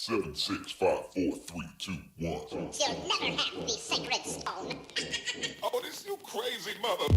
7, 6, 5, 4, 3, 2, 1. You'll never have the sacred stone. Oh, this you crazy mother.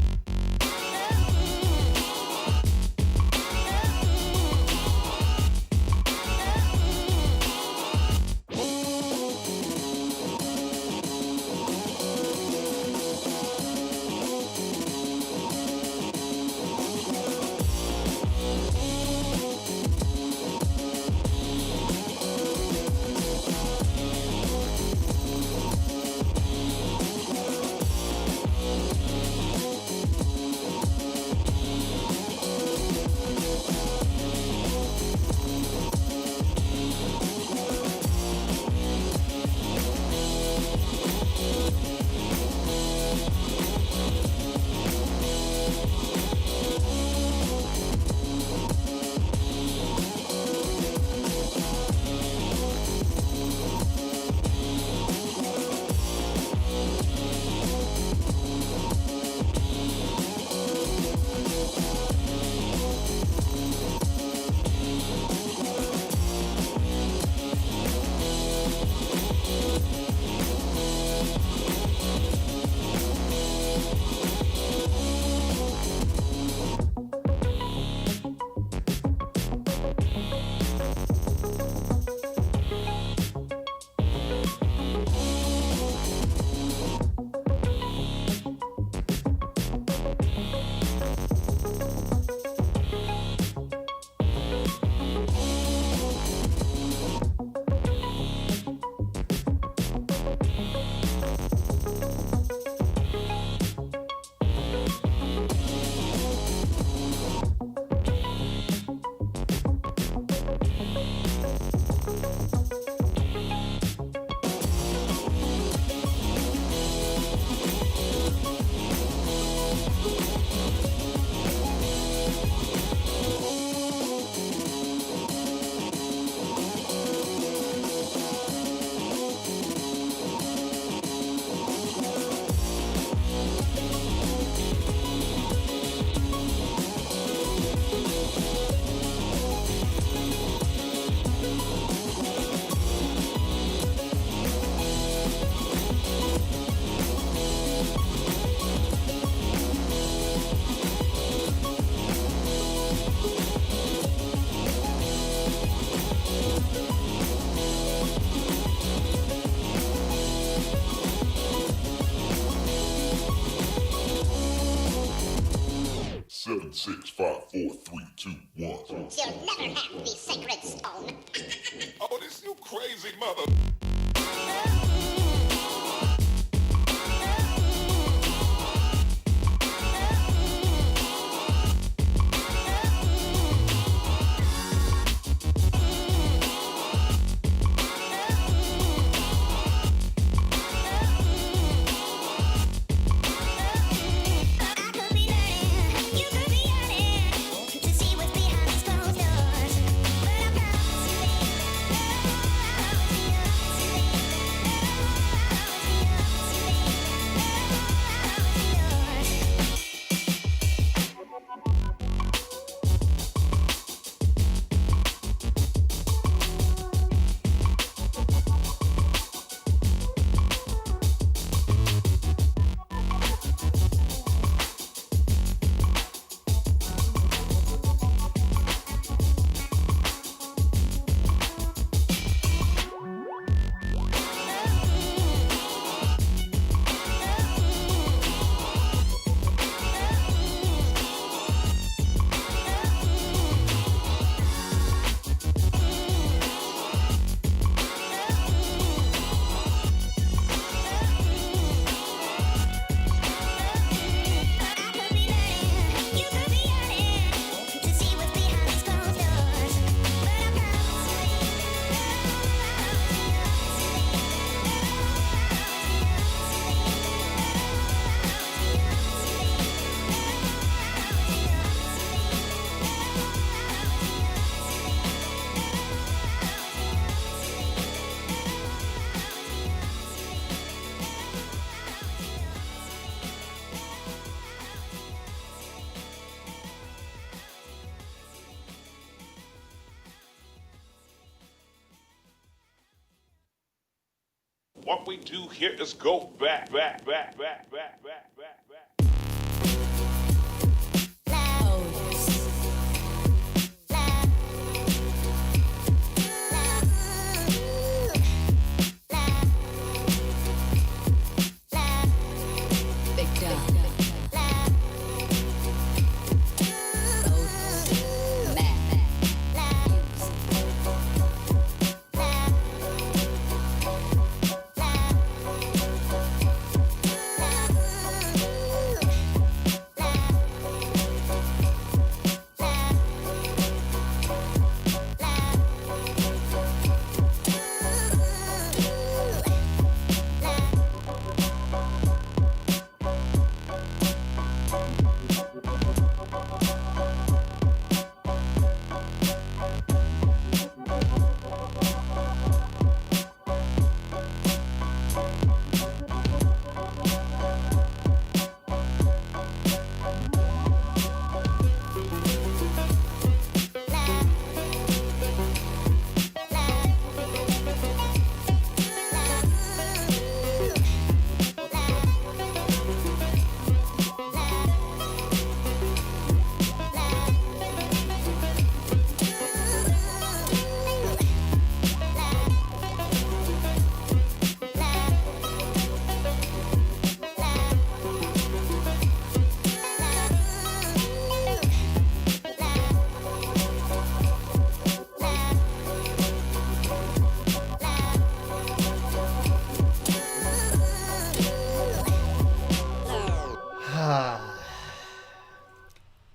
Seven, 6, 5, 4, 3, 2, 1. You'll never have the sacred stone. Oh, this you crazy mother. What we do here is go back.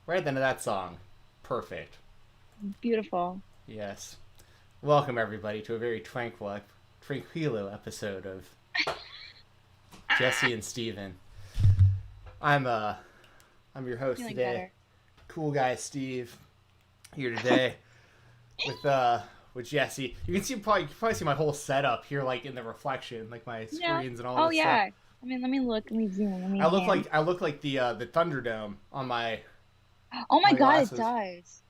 Right at the end of that song. Perfect. Beautiful. Yes. Welcome, everybody, to a very tranquilo episode of Jessi and Steven. I'm your host Feeling today. better. Cool guy Steve here today with Jessi. You can probably see my whole setup here, like in the reflection, like my screens and all. Oh this yeah. stuff. I mean, let me look. Let me zoom. Let me. I look like the Thunderdome on my. Oh my my god, glasses. it does.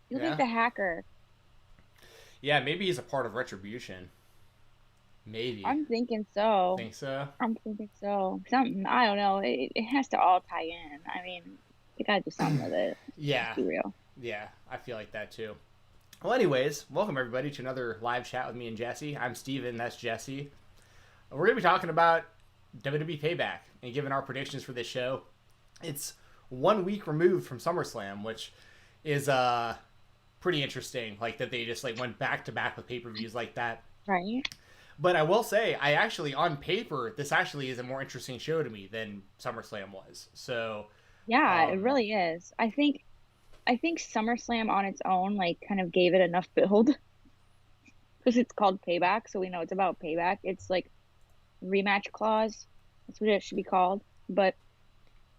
You look Yeah? like the hacker. Yeah, maybe he's a part of Retribution. Maybe. I'm thinking so. Think so? I'm thinking so. Something. I don't know. It has to all tie in. I mean, they gotta do something with it. Yeah. Let's be real. Yeah, I feel like that too. Well, anyways, welcome everybody to another live chat with me and Jessi. I'm Steven, that's Jessi. We're going to be talking about WWE Payback and giving our predictions for this show. It's 1 week removed from SummerSlam, which is pretty interesting, like that they just like went back to back with pay-per-views like that. Right. But I will say, I actually, on paper, this actually is a more interesting show to me than SummerSlam was. So, Yeah, it really is. I think SummerSlam on its own, like, kind of gave it enough build because it's called Payback, so we know it's about payback. It's like rematch clause. That's what it should be called. But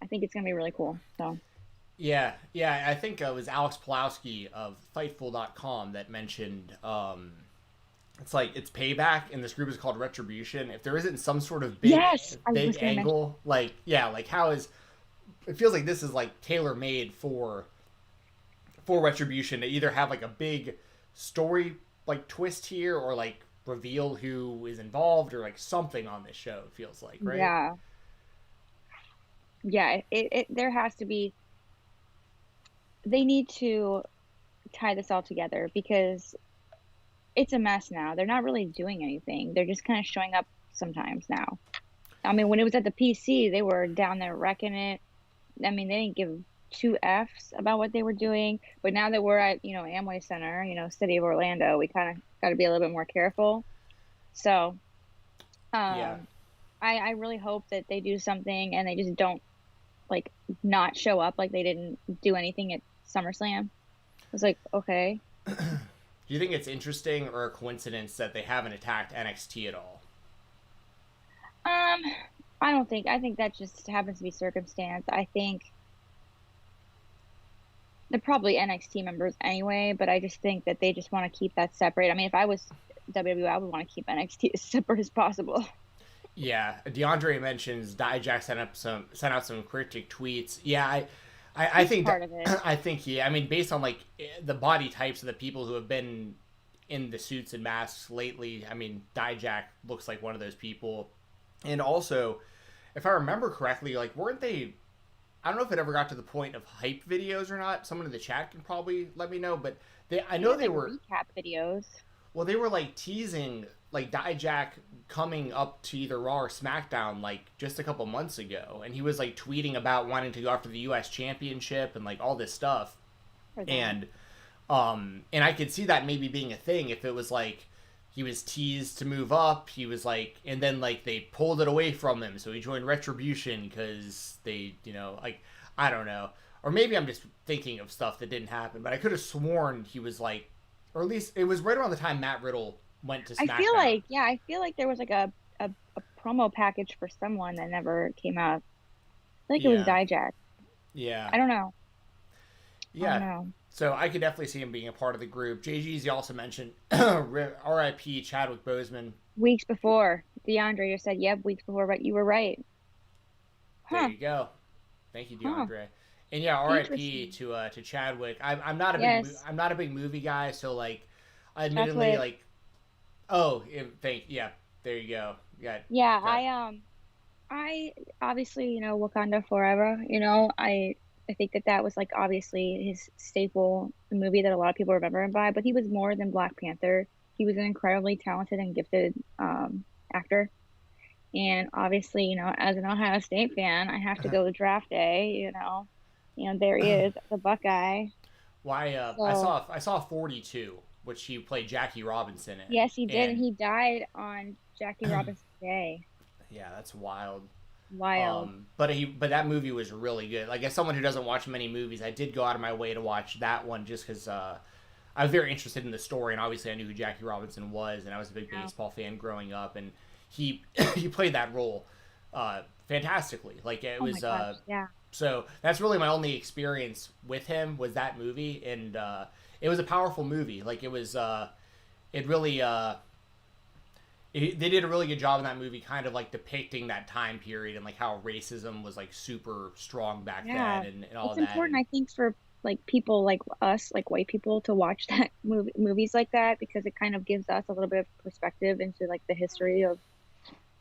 I think it's gonna be really cool. So. Yeah, I think it was Alex Pulowski of Fightful.com that mentioned it's like it's Payback and this group is called Retribution. If there isn't some sort of big Yes, I was big gonna angle, like how is it feels like this is like tailor made for Retribution to either have like a big story like twist here or like reveal who is involved or like something on this show, it feels like, right? Yeah. Yeah, there has to be. They need to tie this all together because it's a mess now. They're not really doing anything. They're just kind of showing up sometimes now. I mean, when it was at the PC, they were down there wrecking it. I mean, they didn't give two Fs about what they were doing. But now that we're at, Amway Center, City of Orlando, we kind of got to be a little bit more careful. So, Yeah. I really hope that they do something and they just don't, like, not show up like they didn't do anything at SummerSlam. I was like, okay. Do you think it's interesting or a coincidence that they haven't attacked NXT at all? I don't think. I think that just happens to be circumstance. I think they're probably NXT members anyway, but I just think that they just want to keep that separate. I mean, if I was WWE, I would want to keep NXT as separate as possible. Yeah, DeAndre mentions Dijak sent out some cryptic tweets. Yeah, I think part of it. I think I mean, based on like the body types of the people who have been in the suits and masks lately. I mean, Dijak looks like one of those people. And also, if I remember correctly, like, weren't they... I don't know if it ever got to the point of hype videos or not. Someone in the chat can probably let me know. But I know they were... recap videos. Well, they were, like, teasing, like, Dijak coming up to either Raw or SmackDown, like, just a couple months ago. And he was, like, tweeting about wanting to go after the U.S. Championship and, like, all this stuff. And I could see that maybe being a thing if it was, like, he was teased to move up. He was, like, and then, like, they pulled it away from him. So he joined Retribution because they, you know, like, I don't know. Or maybe I'm just thinking of stuff that didn't happen. But I could have sworn he was, like, or at least it was right around the time Matt Riddle went to SmackDown. I feel like there was like a promo package for someone that never came out. I think it was Dijak. Yeah. I don't know. Yeah. I don't know. So I could definitely see him being a part of the group. JGZ also mentioned R.I.P. Chadwick Boseman. Weeks before. DeAndre just said, yep, weeks before, but you were right. There you go. Thank you, DeAndre. And yeah, R.I.P. to Chadwick. I'm not a big movie guy, so like, admittedly, like, there you go. I obviously, you know, Wakanda Forever. You know, I think that was like obviously his staple movie that a lot of people remember him by. But he was more than Black Panther. He was an incredibly talented and gifted actor. And obviously, you know, as an Ohio State fan, I have to go to draft day. You know. And there he is, the Buckeye. Why? I saw 42, which he played Jackie Robinson in. Yes, he did, and he died on Jackie Robinson's day. Yeah, that's wild. But that movie was really good. Like, as someone who doesn't watch many movies, I did go out of my way to watch that one just because I was very interested in the story, and obviously I knew who Jackie Robinson was, and I was a big baseball fan growing up, and he played that role fantastically. Like, it was So that's really my only experience with him was that movie, and it was a powerful movie. Like, it was, it really, they did a really good job in that movie, kind of like depicting that time period and like how racism was like super strong back then and all that. It's important, I think, for like people like us, like white people, to watch that movies like that, because it kind of gives us a little bit of perspective into like the history of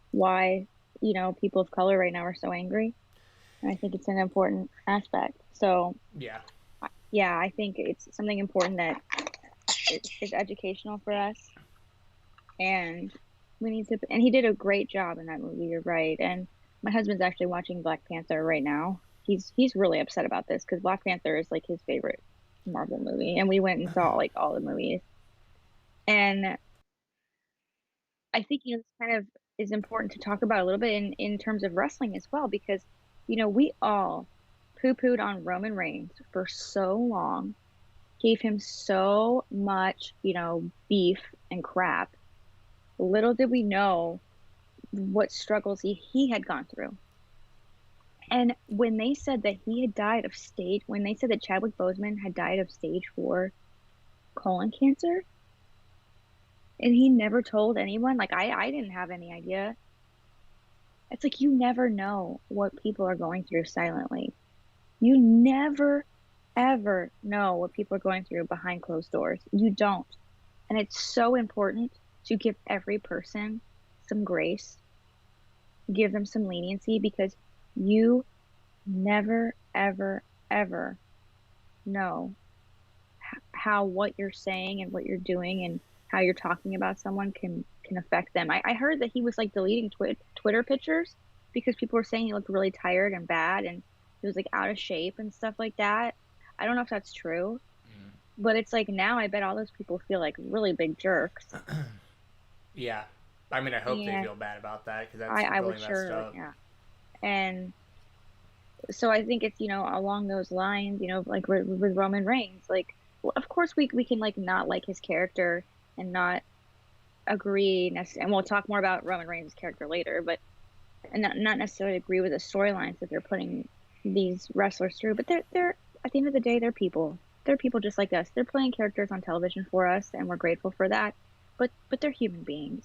why, you know, people of color right now are so angry. And I think it's an important aspect. So I think it's something important that is educational for us, and we need to. And he did a great job in that movie. You're right. And my husband's actually watching Black Panther right now. He's really upset about this because Black Panther is like his favorite Marvel movie, and we went and saw like all the movies. And I think, you know, this kind of is important to talk about a little bit in terms of wrestling as well, because, you know, we all poo-pooed on Roman Reigns for so long, gave him so much, you know, beef and crap. Little did we know what struggles he had gone through. And when they said that he had died of when they said that Chadwick Boseman had died of stage 4 colon cancer, and he never told anyone, like I didn't have any idea. It's like, you never know what people are going through silently. You never, ever know what people are going through behind closed doors. You don't. And it's so important to give every person some grace, give them some leniency, because you never, ever, ever know how what you're saying and what you're doing and how you're talking about someone can affect them. I heard that he was like deleting Twitter pictures because people were saying he looked really tired and bad and he was like out of shape and stuff like that. I don't know if that's true, but it's like, now I bet all those people feel like really big jerks. Yeah. I mean, I hope they feel bad about that, because that's really messed up. Yeah. And so I think it's, you know, along those lines, you know, like with Roman Reigns, like, well, of course we can like not like his character and not agree necessarily, and we'll talk more about Roman Reigns' character later, but and not necessarily agree with the storylines that they're putting these wrestlers through, but they're at the end of the day, they're people. They're people just like us. They're playing characters on television for us, and we're grateful for that. But they're human beings,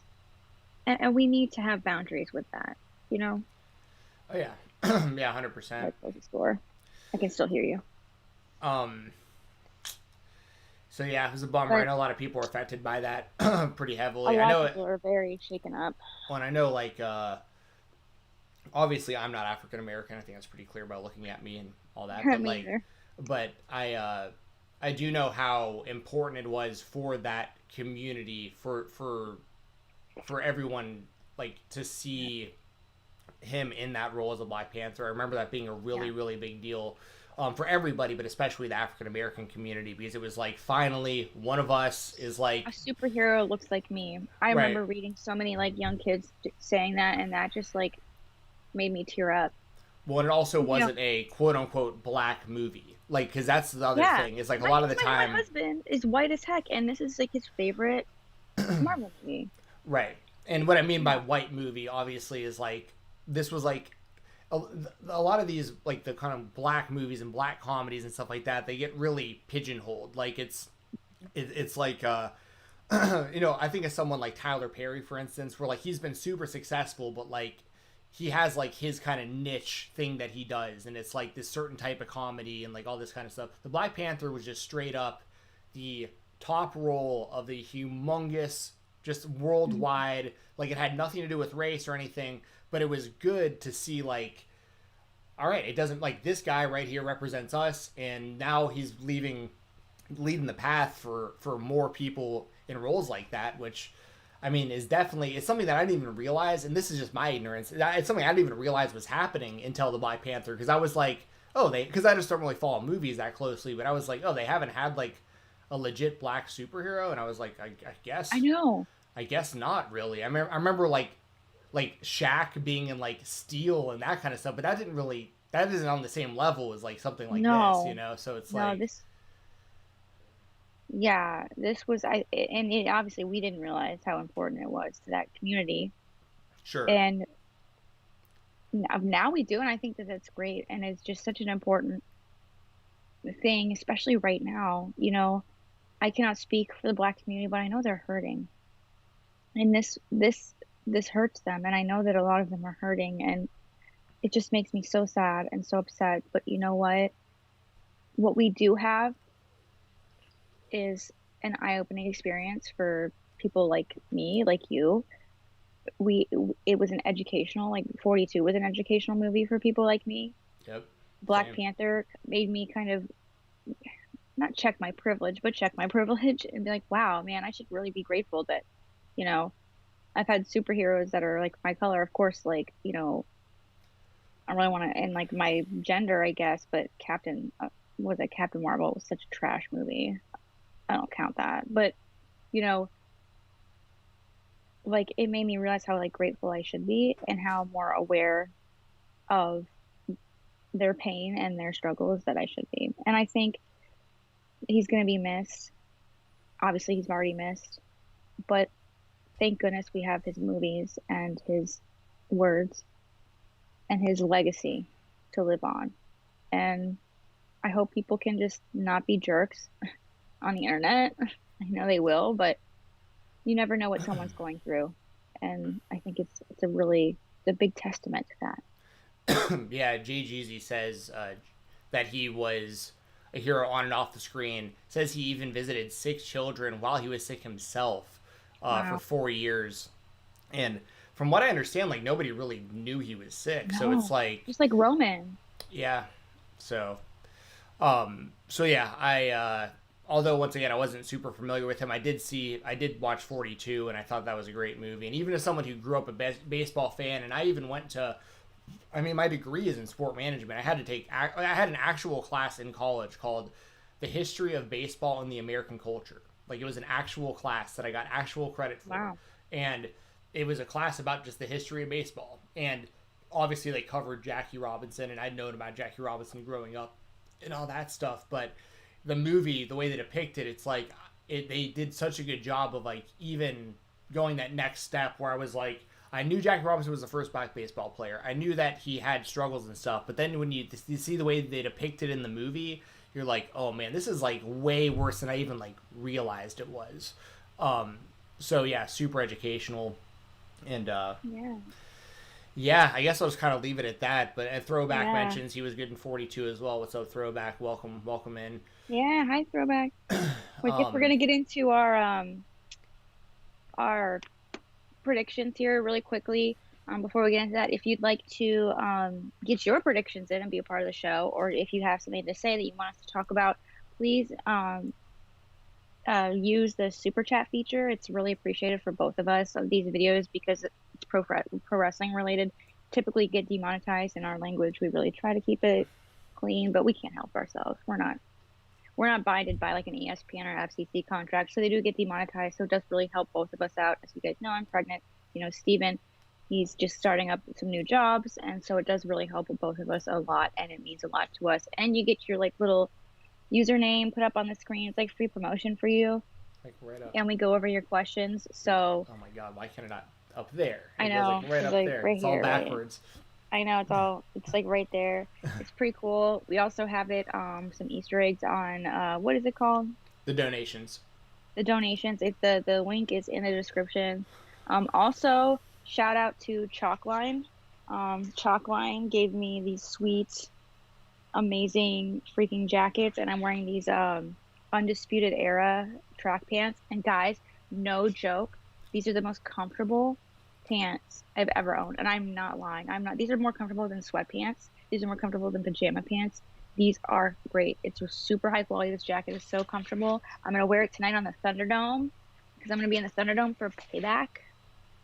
and we need to have boundaries with that, you know. Oh yeah, yeah, 100%. I can still hear you. So yeah, it was a bummer. I But know a lot of people were affected by that pretty a heavily. I lot know of it. people are very shaken up. Well, and I know like obviously I'm not African American. I think that's pretty clear by looking at me and all that. But Me like, either. but I do know how important it was for that community for everyone like to see him in that role as a Black Panther. I remember that being a really really big deal for everybody, but especially the African American community, because it was like finally one of us is like A superhero looks like me. I remember reading so many like young kids saying that, and that just like made me tear up. well, it also You know, wasn't a quote unquote black movie, like because that's the other yeah, thing is like a lot of the my time, husband is white as heck, and this is like his favorite Marvel movie. right? And what I mean by white movie, obviously, is like this was like a lot of these like the kind of black movies and black comedies and stuff like that. They get really pigeonholed. Like it's like you know, I think of someone like Tyler Perry, for instance, where like he's been super successful, but like he has like his kind of niche thing that he does, and it's like this certain type of comedy and like all this kind of stuff. The Black Panther was just straight up the top role of the humongous, just worldwide. Like it had nothing to do with race or anything, but it was good to see like, all right, it doesn't like this guy right here represents us, and now he's leading the path for more people in roles like that, which I mean is definitely it's something that I didn't even realize, and this is just my ignorance. It's something I didn't even realize was happening until the Black Panther, because I was like, oh, because I just don't really follow movies that closely, but I was like, oh, they haven't had like a legit black superhero, and I was like, I guess I know. I guess not really. I remember like Shaq being in like Steel and that kind of stuff, but that isn't on the same level as like something like No. this, you know. So it's No, like this was and it, obviously we didn't realize how important it was to that community, sure, and now we do, and I think that that's great, and it's just such an important thing, especially right now. You know, I cannot speak for the Black community, but I know they're hurting, and this hurts them, and I know that a lot of them are hurting, and it just makes me so sad and so upset. But you know what we do have is an eye-opening experience for people like me, like you. It was an educational, like 42 was an educational movie for people like me. yep, Black same. Panther made me kind of not check my privilege, but check my privilege and be like, wow, man, I should really be grateful that, you know, I've had superheroes that are like my color. Of course, like, you know, I don't really want to, and like my gender, I guess, but Captain Marvel was such a trash movie. I don't count that. But, you know, like it made me realize how like grateful I should be and how more aware of their pain and their struggles that I should be. And I think he's going to be missed. Obviously, he's already missed. But thank goodness we have his movies and his words and his legacy to live on. And I hope people can just not be jerks on the internet. I know they will, but you never know what someone's going through. And I think it's a big testament to that. Yeah, Jay Jeezy says that he was a hero on and off the screen. Says he even visited 6 children while he was sick himself for 4 years. And from what I understand, like nobody really knew he was sick. So No, it's like, just like Roman. yeah. So yeah, I although once again I wasn't super familiar with him, I did watch 42, and I thought that was a great movie. And even as someone who grew up a baseball fan, and I even went to, I mean, my degree is in sport management. I had an actual class in college called The History of Baseball and the American Culture. Like it was an actual class that I got actual credit for. Wow. And it was a class about just the history of baseball. And obviously they covered Jackie Robinson, and I'd known about Jackie Robinson growing up and all that stuff. But the movie, the way they depict it, it's like they did such a good job of like even going that next step where I was like, I knew Jackie Robinson was the first black baseball player. I knew that he had struggles and stuff. But then when you see the way they depict it in the movie, you're like, oh man, this is like way worse than I even like realized it was. So yeah, super educational. And yeah, I guess I'll just kind of leave it at that. But at Throwback mentions he was good in 42 as well. What's up, Throwback? Welcome in. Yeah, hi, Throwback. I guess we're gonna get into our predictions here really quickly. Before we get into that, if you'd like to get your predictions in and be a part of the show, or if you have something to say that you want us to talk about, please use the super chat feature. It's really appreciated for both of us of these videos because it's pro wrestling related. Typically get demonetized in our language. We really try to keep it clean, but we can't help ourselves. We're not binded by like an ESPN or FCC contract, so they do get demonetized. So it does really help both of us out. As you guys know, I'm pregnant. You know, Steven, he's just starting up some new jobs, and so it does really help both of us a lot, and it means a lot to us. And you get your like little username put up on the screen. It's like free promotion for you. Like right up. And we go over your questions. So. Oh my God! Why can't it not up there? I know. Like right up there. Right it's here, all backwards. Right. I know it's like right there. It's pretty cool. We also have it some Easter eggs on what is it called? The donations. The donations. The link is in the description. Also shout out to Chalkline. Chalkline gave me these sweet, amazing freaking jackets, and I'm wearing these Undisputed Era track pants. And guys, no joke, these are the most comfortable pants I've ever owned, and I'm not lying. These are more comfortable than sweatpants. These are more comfortable than pajama pants. These are great. It's super high quality. This jacket is so comfortable. I'm gonna wear it tonight on the Thunderdome because I'm gonna be in the Thunderdome for Payback.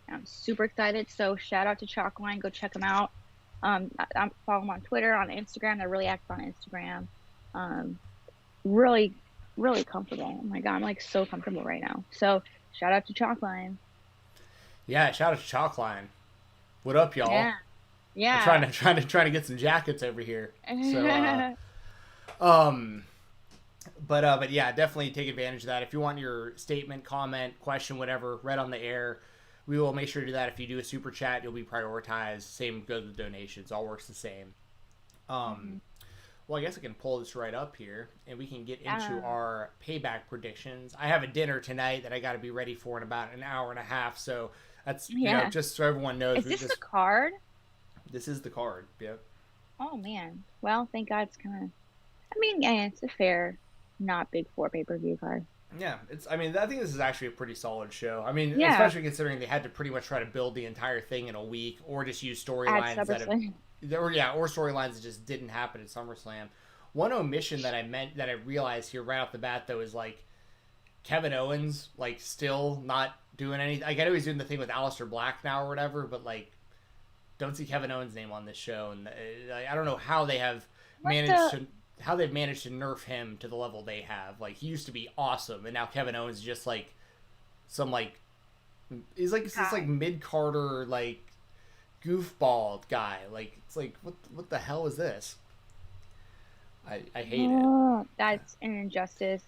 And I'm super excited. So shout out to Chalkline. Go check them out. I'm follow them on Twitter, on Instagram. They're really active on Instagram. Really, really comfortable. Oh my God, I'm like so comfortable right now. So shout out to Chalkline. Yeah, shout out to Chalkline. What up, y'all? Yeah. I'm trying to get some jackets over here. So, but yeah, definitely take advantage of that. If you want your statement, comment, question, whatever, read on the air, we will make sure to do that. If you do a super chat, you'll be prioritized. Same goes with donations. All works the same. Well, I guess I can pull this right up here, and we can get into our Payback predictions. I have a dinner tonight that I got to be ready for in about an hour and a half, so that's, you know, just so everyone knows. Is this the card? This is the card, yep. Oh, man. Well, thank God it's kind of... I mean, yeah, it's a fair, not big 4 pay-per-view card. Yeah, I think this is actually a pretty solid show. I mean, especially considering they had to pretty much try to build the entire thing in a week, or just use storylines or storylines that just didn't happen at SummerSlam. One omission that I realized here right off the bat, though, is like Kevin Owens, like, still not doing anything. Like, I know he's doing the thing with Aleister Black now or whatever, but like, don't see Kevin Owens' name on this show, and I don't know how they have managed to nerf him to the level they have. Like, he used to be awesome, and now Kevin Owens is just like some like he's like this like mid-Carter like goofball guy. Like, it's like what the hell is this? I hate it. That's an injustice.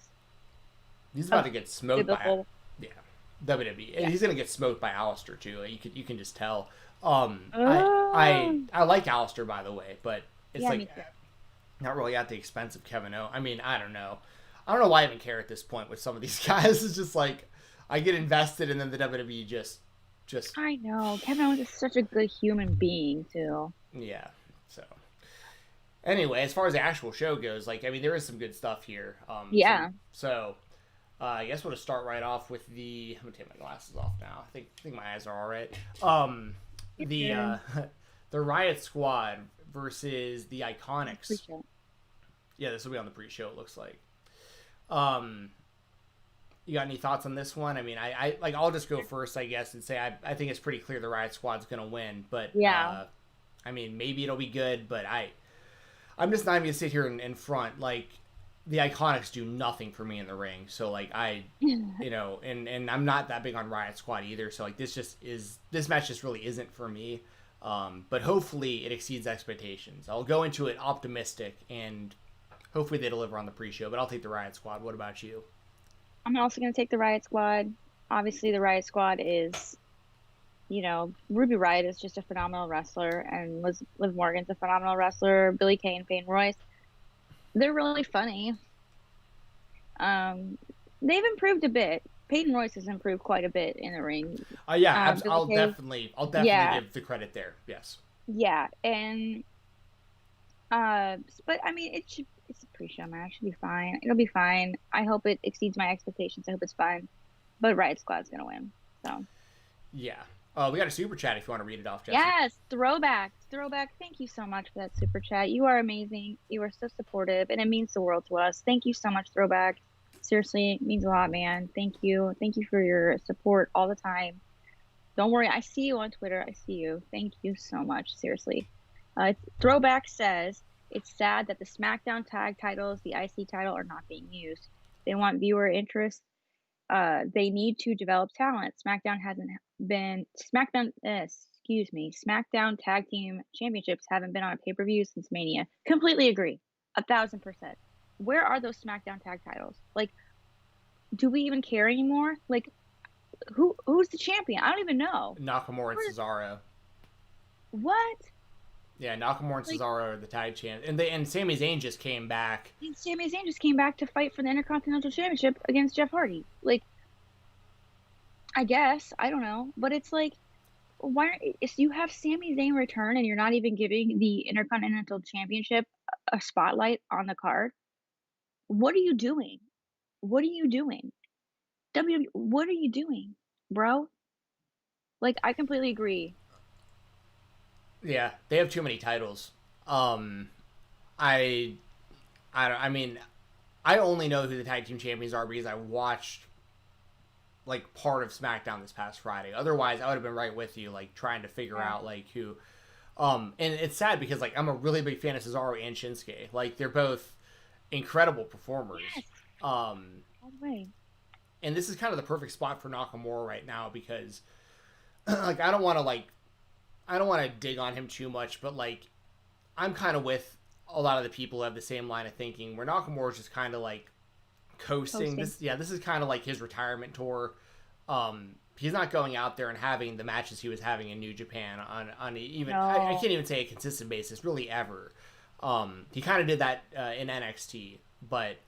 He's about to get smoked by WWE. And he's gonna get smoked by Aleister too. You can just tell. I like Aleister, by the way, but it's not really at the expense of Kevin Owens. I mean, I don't know why I even care at this point with some of these guys. It's just like I get invested, and then the WWE just. I know Kevin Owens is such a good human being too. Yeah. So. Anyway, as far as the actual show goes, like, I mean, there is some good stuff here. So, I guess we'll just start right off with I'm gonna take my glasses off now. I think my eyes are all right. The Riot Squad versus the IIconics. Pre-show. Yeah, this will be on the pre-show, it looks like. You got any thoughts on this one? I mean, I'll just go first, I guess, and say I think it's pretty clear the Riot Squad's gonna win, but I mean, maybe it'll be good, but I'm just not even gonna sit here in front. Like, the IIconics do nothing for me in the ring, so like you know, and I'm not that big on Riot Squad either. So like this match just really isn't for me. But hopefully it exceeds expectations. I'll go into it optimistic, and hopefully they deliver on the pre-show. But I'll take the Riot Squad. What about you? I'm also gonna take the Riot Squad. Obviously, the Riot Squad is, you know, Ruby Riott is just a phenomenal wrestler, and Liv Morgan's a phenomenal wrestler. Billie Kay and Peyton Royce, they're really funny. They've improved a bit. Peyton Royce has improved quite a bit in the ring. I'll definitely give the credit there. Yes. Yeah, and But I mean, it's a pre-show match. It should be fine. It'll be fine. I hope it exceeds my expectations. I hope it's fun. But Riot Squad's gonna win. So Yeah. We got a super chat if you want to read it off, Jesse. yes, throwback. Thank you so much for that super chat. You are amazing. You are so supportive, and it means the world to us. Thank you so much, throwback. Seriously, it means a lot, man. Thank you. Thank you for your support all the time. Don't worry, I see you on Twitter. I see you. Thank you so much. Seriously. Throwback says it's sad that the SmackDown tag titles, the IC title, are not being used. They want viewer interest. They need to develop talent. SmackDown hasn't been SmackDown tag team championships haven't been on a pay-per-view since Mania. Completely agree. 1,000%. Where are those SmackDown tag titles? Like, do we even care anymore? Like, who's the champion? I don't even know. Nakamura and Cesaro. What? Yeah, Nakamura and Cesaro are the tag champ, and Sami Zayn just came back. And Sami Zayn just came back to fight for the Intercontinental Championship against Jeff Hardy. Like, I guess I don't know, but it's like, why? If you have Sami Zayn return and you're not even giving the Intercontinental Championship a spotlight on the card, what are you doing? What are you doing? What are you doing, bro? Like, I completely agree. Yeah, they have too many titles. I mean, I only know who the tag team champions are because I watched like part of SmackDown this past Friday. Otherwise, I would have been right with you, like trying to figure out like who. And it's sad because like I'm a really big fan of Cesaro and Shinsuke. Like they're both incredible performers. Yes. All the way. And this is kind of the perfect spot for Nakamura right now because like I don't want to dig on him too much, but like I'm kind of with a lot of the people who have the same line of thinking where Nakamura is just kind of like coasting. This is kind of like his retirement tour. He's not going out there and having the matches he was having in New Japan on even I can't even say a consistent basis really ever. He kind of did that in NXT, but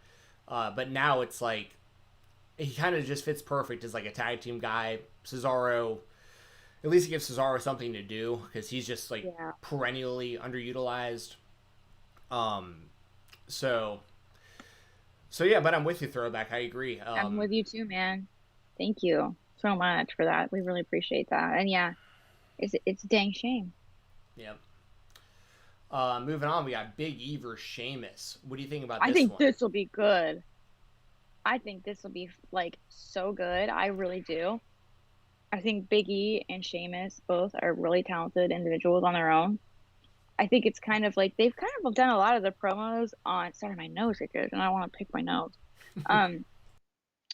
now it's like he kind of just fits perfect as like a tag team guy. Cesaro, at least it gives Cesaro something to do because he's just like perennially underutilized. So yeah, but I'm with you, Throwback. I agree. I'm with you too, man. Thank you so much for that. We really appreciate that. And yeah, it's a dang shame. Yep. Moving on, we got Big E versus Sheamus. What do you think about this I think one? this will be good. I think this will be like so good. I really do. I think Big E and Sheamus both are really talented individuals on their own. I think it's kind of like they've kind of done a lot of the promos on. Sorry, my nose is good, and I want to pick my nose.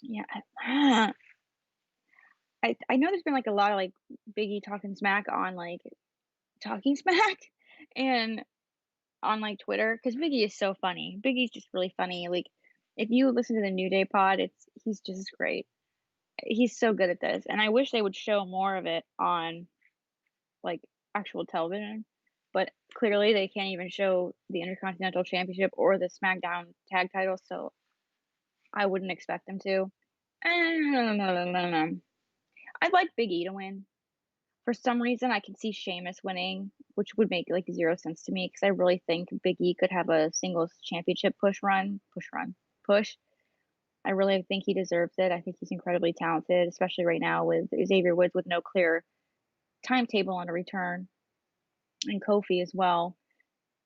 Yeah, I know there's been like a lot of like Big E talking smack on like talking smack, and on like Twitter because Big E is so funny. Big E's just really funny. Like if you listen to the New Day pod, he's just great. He's so good at this, and I wish they would show more of it on like actual television. But clearly, they can't even show the Intercontinental Championship or the SmackDown tag title, so I wouldn't expect them to. I'd like Big E to win. For some reason, I can see Sheamus winning, which would make like 0 sense to me because I really think Big E could have a singles championship push. I really think he deserves it. I think he's incredibly talented, especially right now with Xavier Woods with no clear timetable on a return, and Kofi as well.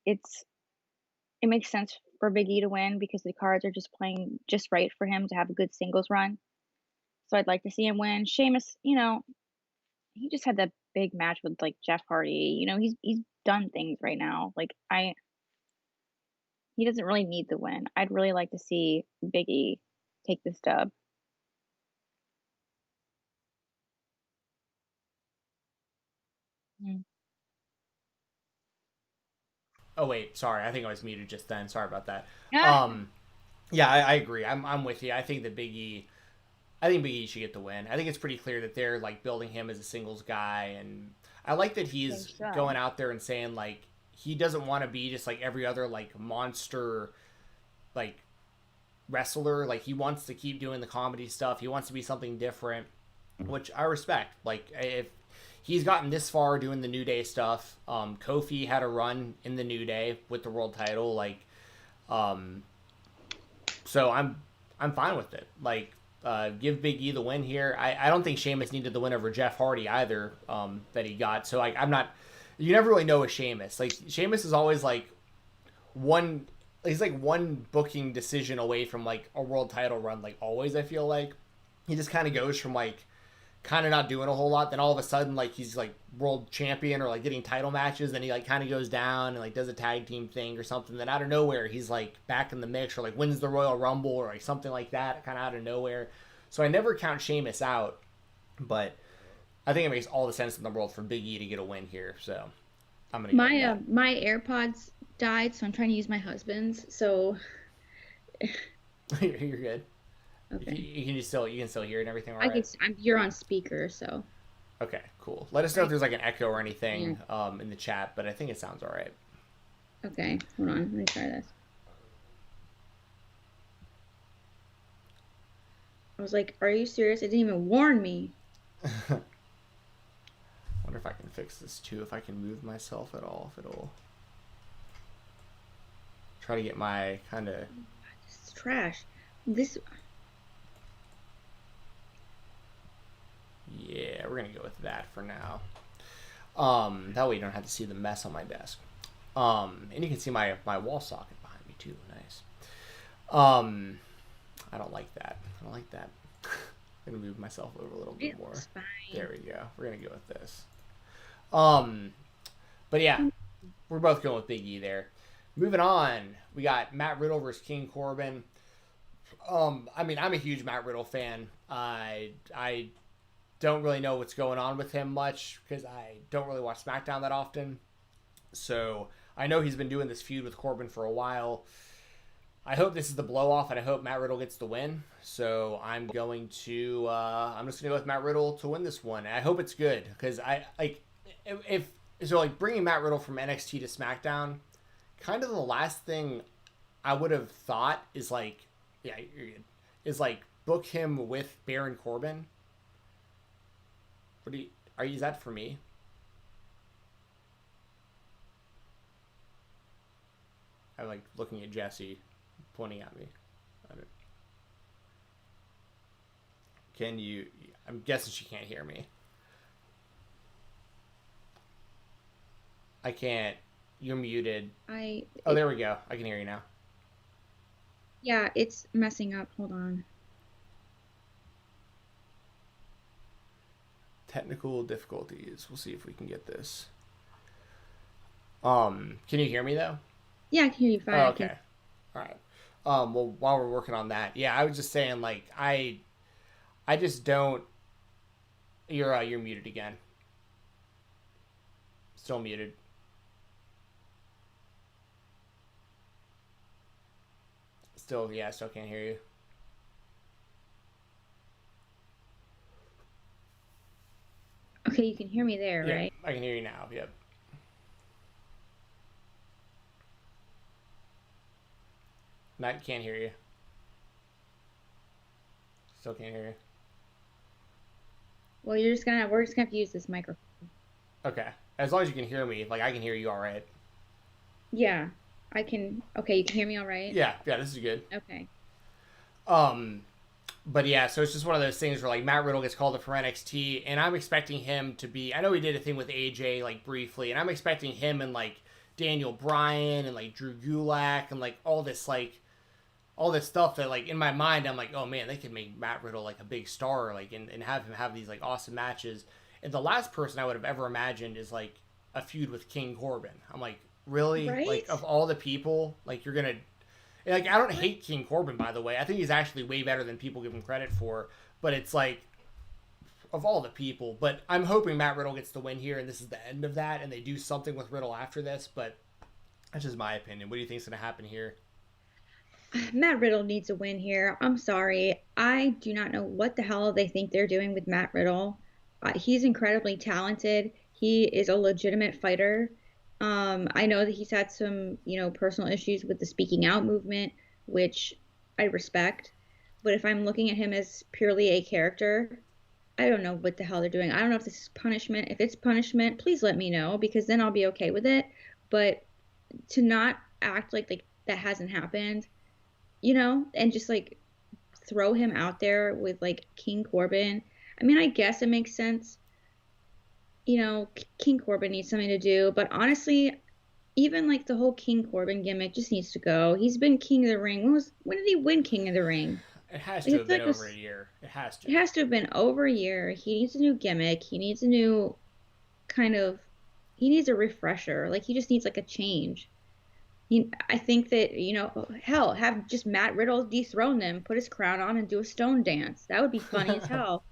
It makes sense for Big E to win because the cards are just playing just right for him to have a good singles run. So I'd like to see him win. Sheamus, he just had that big match with like Jeff Hardy. He's done things right now. Like he doesn't really need the win. I'd really like to see Big E take this dub. Mm. Oh wait, sorry. I think I was muted just then. Sorry about that. Yeah. Yeah, I agree. I'm with you. I think Big E should get the win. I think it's pretty clear that they're like building him as a singles guy, and I like that he's going out there and saying like he doesn't want to be just like every other like monster like wrestler. Like he wants to keep doing the comedy stuff. He wants to be something different, which I respect. Like if he's gotten this far doing the New Day stuff. Kofi had a run in the New Day with the world title, like, so I'm fine with it. Like, give Big E the win here. I don't think Sheamus needed the win over Jeff Hardy either, that he got. So like, I'm not. You never really know with Sheamus. Like, Sheamus is always like he's like one booking decision away from like a world title run. Like, always, I feel like he just kind of goes from like kind of not doing a whole lot, then all of a sudden like he's like world champion or like getting title matches, then he like kind of goes down and like does a tag team thing or something, then out of nowhere he's like back in the mix or like wins the Royal Rumble or like something like that, kind of out of nowhere. So I never count Sheamus out, but I think it makes all the sense in the world for Big E to get a win here. So I'm gonna my AirPods died, so I'm trying to use my husband's. So You're good. okay, You can still hear it and everything. All right? You're on speaker, so Okay, cool. Let us know if there's like an echo or anything in the chat, but I think it sounds all right. okay. Hold on, let me try this. I was like, "Are you serious? It didn't even warn me." Wonder if I can fix this too. If I can move myself at all, if it'll try to get my kind of. This is trash. This. Yeah, we're gonna go with that for now. That way you don't have to see the mess on my desk. And you can see my wall socket behind me too. Nice. I don't like that. I'm gonna move myself over a little bit more. Fine. There we go. We're gonna go with this. But yeah, we're both going with Big E there. Moving on, we got Matt Riddle versus King Corbin. I mean, I'm a huge Matt Riddle fan. I don't really know what's going on with him much because I don't really watch SmackDown that often. So I know he's been doing this feud with Corbin for a while. I hope this is the blow off, and I hope Matt Riddle gets the win. So I'm just gonna go with Matt Riddle to win this one. And I hope it's good because bringing Matt Riddle from NXT to SmackDown, kind of the last thing I would have thought is like, yeah, you're good, is like book him with Baron Corbin. Is that for me? I'm like looking at Jessi, pointing at me. I'm guessing she can't hear me. I can't. You're muted. Oh, there we go. I can hear you now. Yeah, it's messing up. Hold on. Technical difficulties. We'll see if we can get this. Can you hear me though? Yeah, I can hear you fine. Oh, okay. All right. Well, while we're working on that, yeah, I was just saying, like, I just don't. You're muted again. Still muted. Still can't hear you. Okay, you can hear me there, Yeah, right? I can hear you now. Yep. Matt can't hear you. Still can't hear you. Well, we're just gonna have to use this microphone. Okay. As long as you can hear me, like I can hear you all right. Yeah, I can. Okay, you can hear me all right? Yeah, this is good. Okay. But yeah, so it's just one of those things where like Matt Riddle gets called up for NXT, and I'm expecting him to be. I know he did a thing with AJ like briefly, and I'm expecting him and like Daniel Bryan and like Drew Gulak and like all this stuff that like in my mind I'm like, oh man, they could make Matt Riddle like a big star, like and have him have these like awesome matches. And the last person I would have ever imagined is like a feud with King Corbin. I'm like, really? Right? Like of all the people, like you're gonna. Like, I don't hate King Corbin, by the way. I think he's actually way better than people give him credit for. But it's like, of all the people. But I'm hoping Matt Riddle gets the win here, and this is the end of that, and they do something with Riddle after this. But that's just my opinion. What do you think is going to happen here? Matt Riddle needs a win here. I'm sorry. I do not know what the hell they think they're doing with Matt Riddle. He's incredibly talented. He is a legitimate fighter. I know that he's had some, personal issues with the speaking out movement, which I respect. But if I'm looking at him as purely a character, I don't know what the hell they're doing. I don't know if this is punishment. If it's punishment, please let me know, because then I'll be okay with it. But to not act like that hasn't happened, and just like throw him out there with like King Corbin. I mean, I guess it makes sense. King Corbin needs something to do, but honestly, even like the whole King Corbin gimmick just needs to go. He's been King of the Ring. When did he win King of the Ring? It has to have been over a year. It has to. It has to have been over a year. He needs a new gimmick. He needs a new he needs a refresher. Like, he just needs like a change. I think that, hell, have just Matt Riddle dethrone them, put his crown on, and do a stone dance. That would be funny as hell.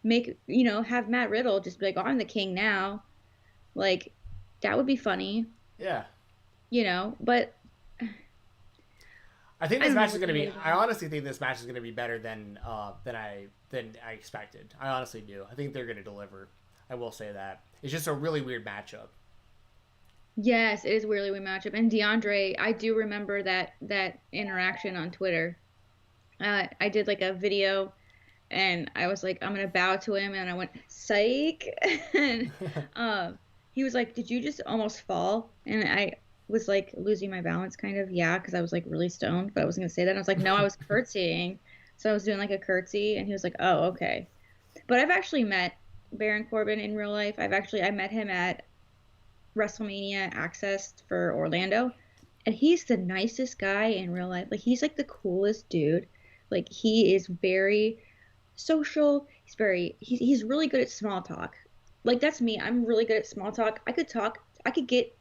Have Matt Riddle just be like, oh, I'm the king now. Like, that would be funny. Yeah. But I think this match is going to be. I honestly think this match is going to be better than I expected. I honestly do. I think they're going to deliver. I will say that. It's just a really weird matchup. Yes, it is a really weird matchup. And DeAndre, I do remember that interaction on Twitter. I did like a video, and I was like, I'm going to bow to him, and I went, psych. And he was like, did you just almost fall? And I was like losing my balance kind of. Yeah, because I was like really stoned, but I wasn't going to say that. And I was like, no, I was curtsying. So I was doing like a curtsy, and he was like, oh, okay. But I've actually met Baron Corbin in real life. I met him at WrestleMania Access for Orlando, and he's the nicest guy in real life. Like, he's like the coolest dude. Like, he is very social. He's really good at small talk. Like, that's me. I'm really good at small talk. I could get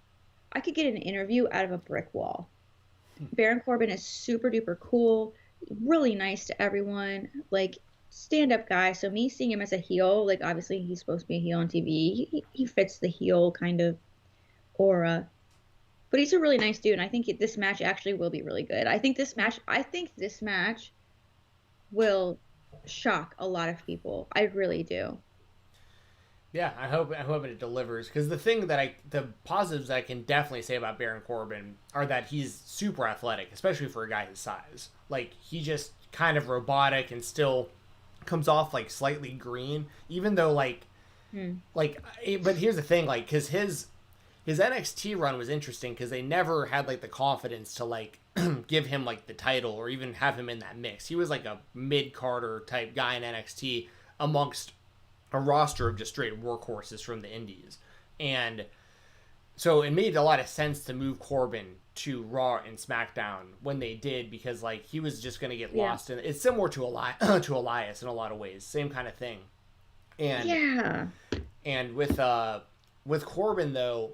an interview out of a brick wall. Baron Corbin is super duper cool, really nice to everyone, like stand-up guy. So me seeing him as a heel, like, obviously he's supposed to be a heel on TV. He fits the heel kind of aura. But he's a really nice dude, and I think this match actually will be really good. I think this match will shock a lot of people. I really do. Yeah, I hope it delivers, because the positives I can definitely say about Baron Corbin are that he's super athletic, especially for a guy his size. Like, he just kind of robotic and still comes off like slightly green, even though but here's the thing, like, because his NXT run was interesting because they never had like the confidence to like give him like the title or even have him in that mix. He was like a mid-carder type guy in NXT amongst a roster of just straight workhorses from the indies. And so it made a lot of sense to move Corbin to Raw and SmackDown when they did, because like he was just going to get lost in. It's similar to Elias in a lot of ways, same kind of thing. And with Corbin though,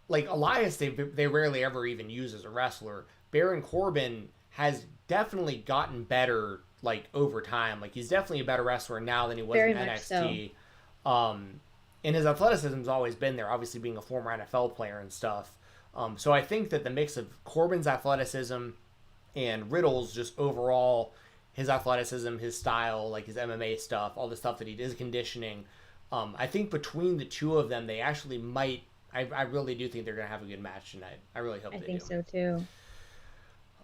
like Elias, they rarely ever even use as a wrestler. Baron Corbin has definitely gotten better like over time. Like, he's definitely a better wrestler now than he was Very in NXT. So. And his athleticism's always been there, obviously being a former NFL player and stuff. So I think that the mix of Corbin's athleticism and Riddle's just overall, his athleticism, his style, like his MMA stuff, all the stuff that he does, conditioning, I think between the two of them, they actually might. I really do think they're going to have a good match tonight. I really hope they do. I think so too.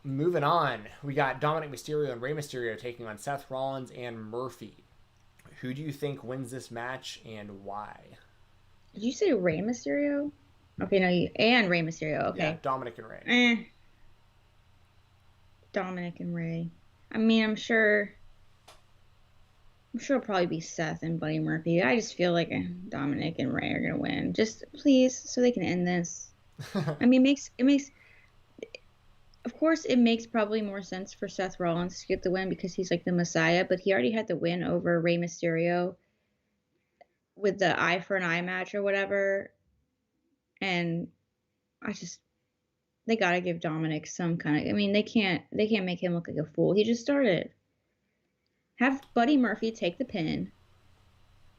Moving on, we got Dominic Mysterio and Rey Mysterio taking on Seth Rollins and Murphy. Who do you think wins this match and why? Did you say Rey Mysterio? Okay, no, and Rey Mysterio. Okay. Yeah, Dominic and Rey. Dominic and Rey. I mean, I'm sure it'll probably be Seth and Buddy Murphy. I just feel like Dominic and Rey are gonna win. Just please, so they can end this. I mean, it makes. Of course, it makes probably more sense for Seth Rollins to get the win because he's like the Messiah, but he already had the win over Rey Mysterio with the eye for an eye match or whatever. And they gotta give Dominic some kind of. I mean, they can't make him look like a fool. He just started. Have Buddy Murphy take the pin,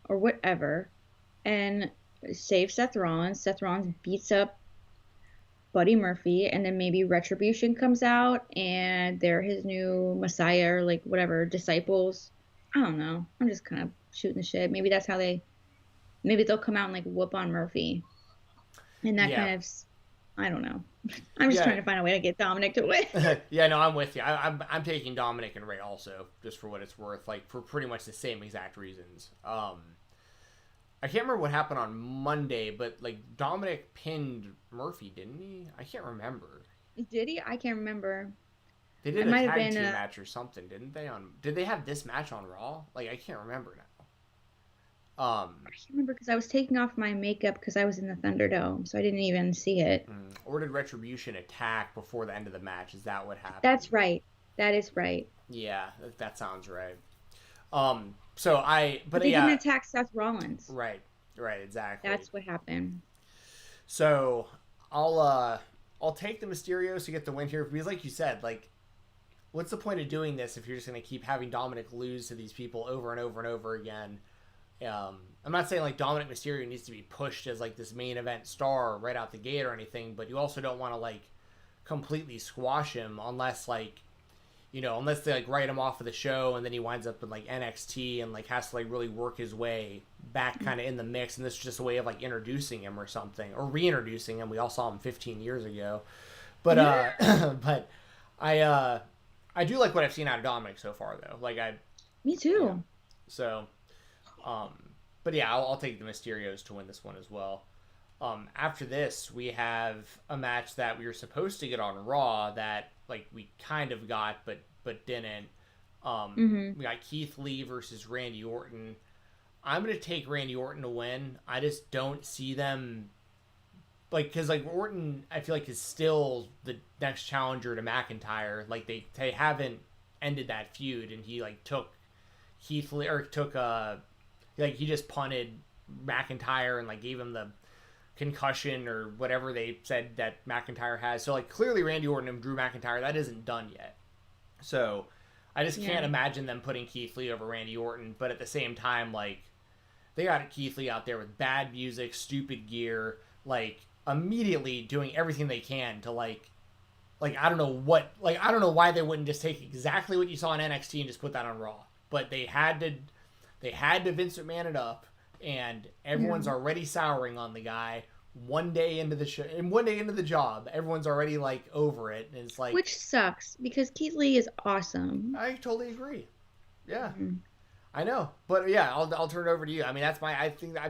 or whatever, and save Seth Rollins. Seth Rollins beats up Buddy Murphy, and then maybe Retribution comes out, and they're his new Messiah, or like whatever, disciples. I don't know. I'm just kind of shooting the shit. Maybe that's how maybe they'll come out and like whoop on Murphy. And that kind of I don't know. I'm just trying to find a way to get Dominic to win. Yeah, no, I'm with you. I'm taking Dominic and Ray also, just for what it's worth, like for pretty much the same exact reasons. I can't remember what happened on Monday, but like Dominic pinned Murphy, didn't he? I can't remember. Did he? I can't remember. They did a tag team match or something, didn't they? Did they have this match on Raw? Like, I can't remember now. I can't remember because I was taking off my makeup because I was in the Thunderdome, so I didn't even see it. Or did Retribution attack before the end of the match? Is that what happened? That's right. That is right. Yeah, that sounds right. But they didn't attack Seth Rollins. Right, exactly. That's what happened. So I'll take the Mysterios to get the win here because, like you said, like, what's the point of doing this if you're just going to keep having Dominic lose to these people over and over and over again? I'm not saying like Dominic Mysterio needs to be pushed as like this main event star right out the gate or anything, but you also don't want to like completely squash him unless like, you know, unless they like write him off of the show and then he winds up in like NXT and like has to like really work his way back kind of in the mix, and this is just a way of like introducing him or something, or reintroducing him. We all saw him 15 years ago, but but I do like what I've seen out of Dominic so far though. Me too. Yeah. So, but yeah, I'll take the Mysterios to win this one as well. After this, we have a match that we were supposed to get on Raw that like we kind of got, but didn't. We got Keith Lee versus Randy Orton. I'm going to take Randy Orton to win. I just don't see them like, because like Orton, I feel like is still the next challenger to McIntyre. Like they haven't ended that feud, and he like took Keith Lee or took like he just punted McIntyre and like gave him the concussion or whatever they said that McIntyre has. So like clearly Randy Orton and Drew McIntyre, that isn't done yet. So I just can't imagine them putting Keith Lee over Randy Orton. But at the same time, like they got Keith Lee out there with bad music, stupid gear, like immediately doing everything they can to like I don't know why they wouldn't just take exactly what you saw in NXT and just put that on Raw. But they had to Vince McMahon it up, and everyone's already souring on the guy. One day into the show and one day into the job, everyone's already like over it, and it's like, which sucks because Keith Lee is awesome. I totally agree. Yeah, I know, but yeah, I'll turn it over to you. I mean, I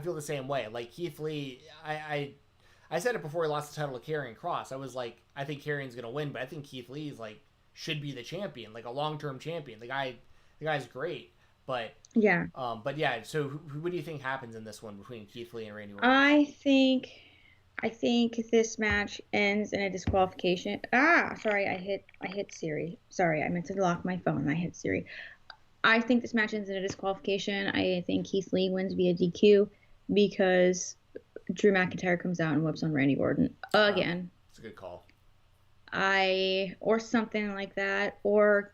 feel the same way. Like Keith Lee, I said it before he lost the title to Karrion Kross. I was like, I think Karrion's gonna win, but I think Keith Lee is like should be the champion, like a long-term champion. The guy's great. But yeah. So what do you think happens in this one between Keith Lee and Randy Orton? I think this match ends in a disqualification. Sorry, I hit Siri. Sorry, I meant to lock my phone. I hit Siri. I think this match ends in a disqualification. I think Keith Lee wins via DQ because Drew McIntyre comes out and whips on Randy Orton again. That's a good call. Or something like that, or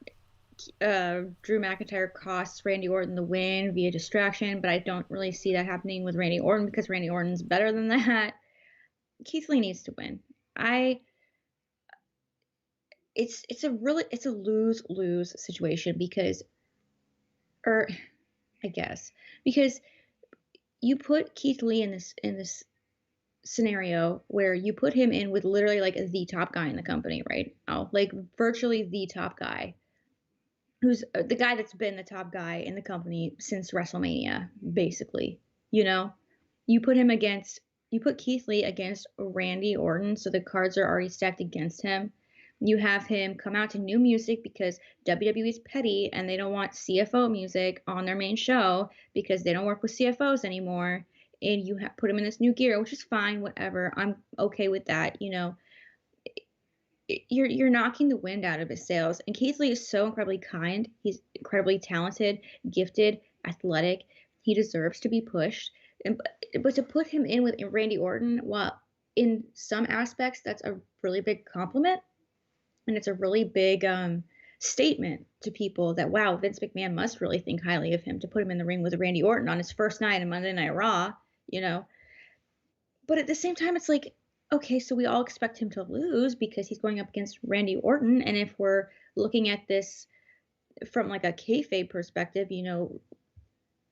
Drew McIntyre costs Randy Orton the win via distraction, but I don't really see that happening with Randy Orton because Randy Orton's better than that. Keith Lee needs to win. It's a lose-lose situation because you put Keith Lee in this scenario where you put him in with literally like the top guy in the company right now, like virtually the top guy, who's the guy that's been the top guy in the company since WrestleMania, basically. You know, you put Keith Lee against Randy Orton, so the cards are already stacked against him. You have him come out to new music because WWE's petty and they don't want CFO music on their main show because they don't work with CFOs anymore. And you put him in this new gear, which is fine, whatever. I'm okay with that, you know. You're knocking the wind out of his sails. And Keith Lee is so incredibly kind. He's incredibly talented, gifted, athletic. He deserves to be pushed. But to put him in with Randy Orton, well, in some aspects, that's a really big compliment. And it's a really big statement to people that, wow, Vince McMahon must really think highly of him to put him in the ring with Randy Orton on his first night of Monday Night Raw, you know. But at the same time, it's like, okay, so we all expect him to lose because he's going up against Randy Orton. And if we're looking at this from like a kayfabe perspective, you know,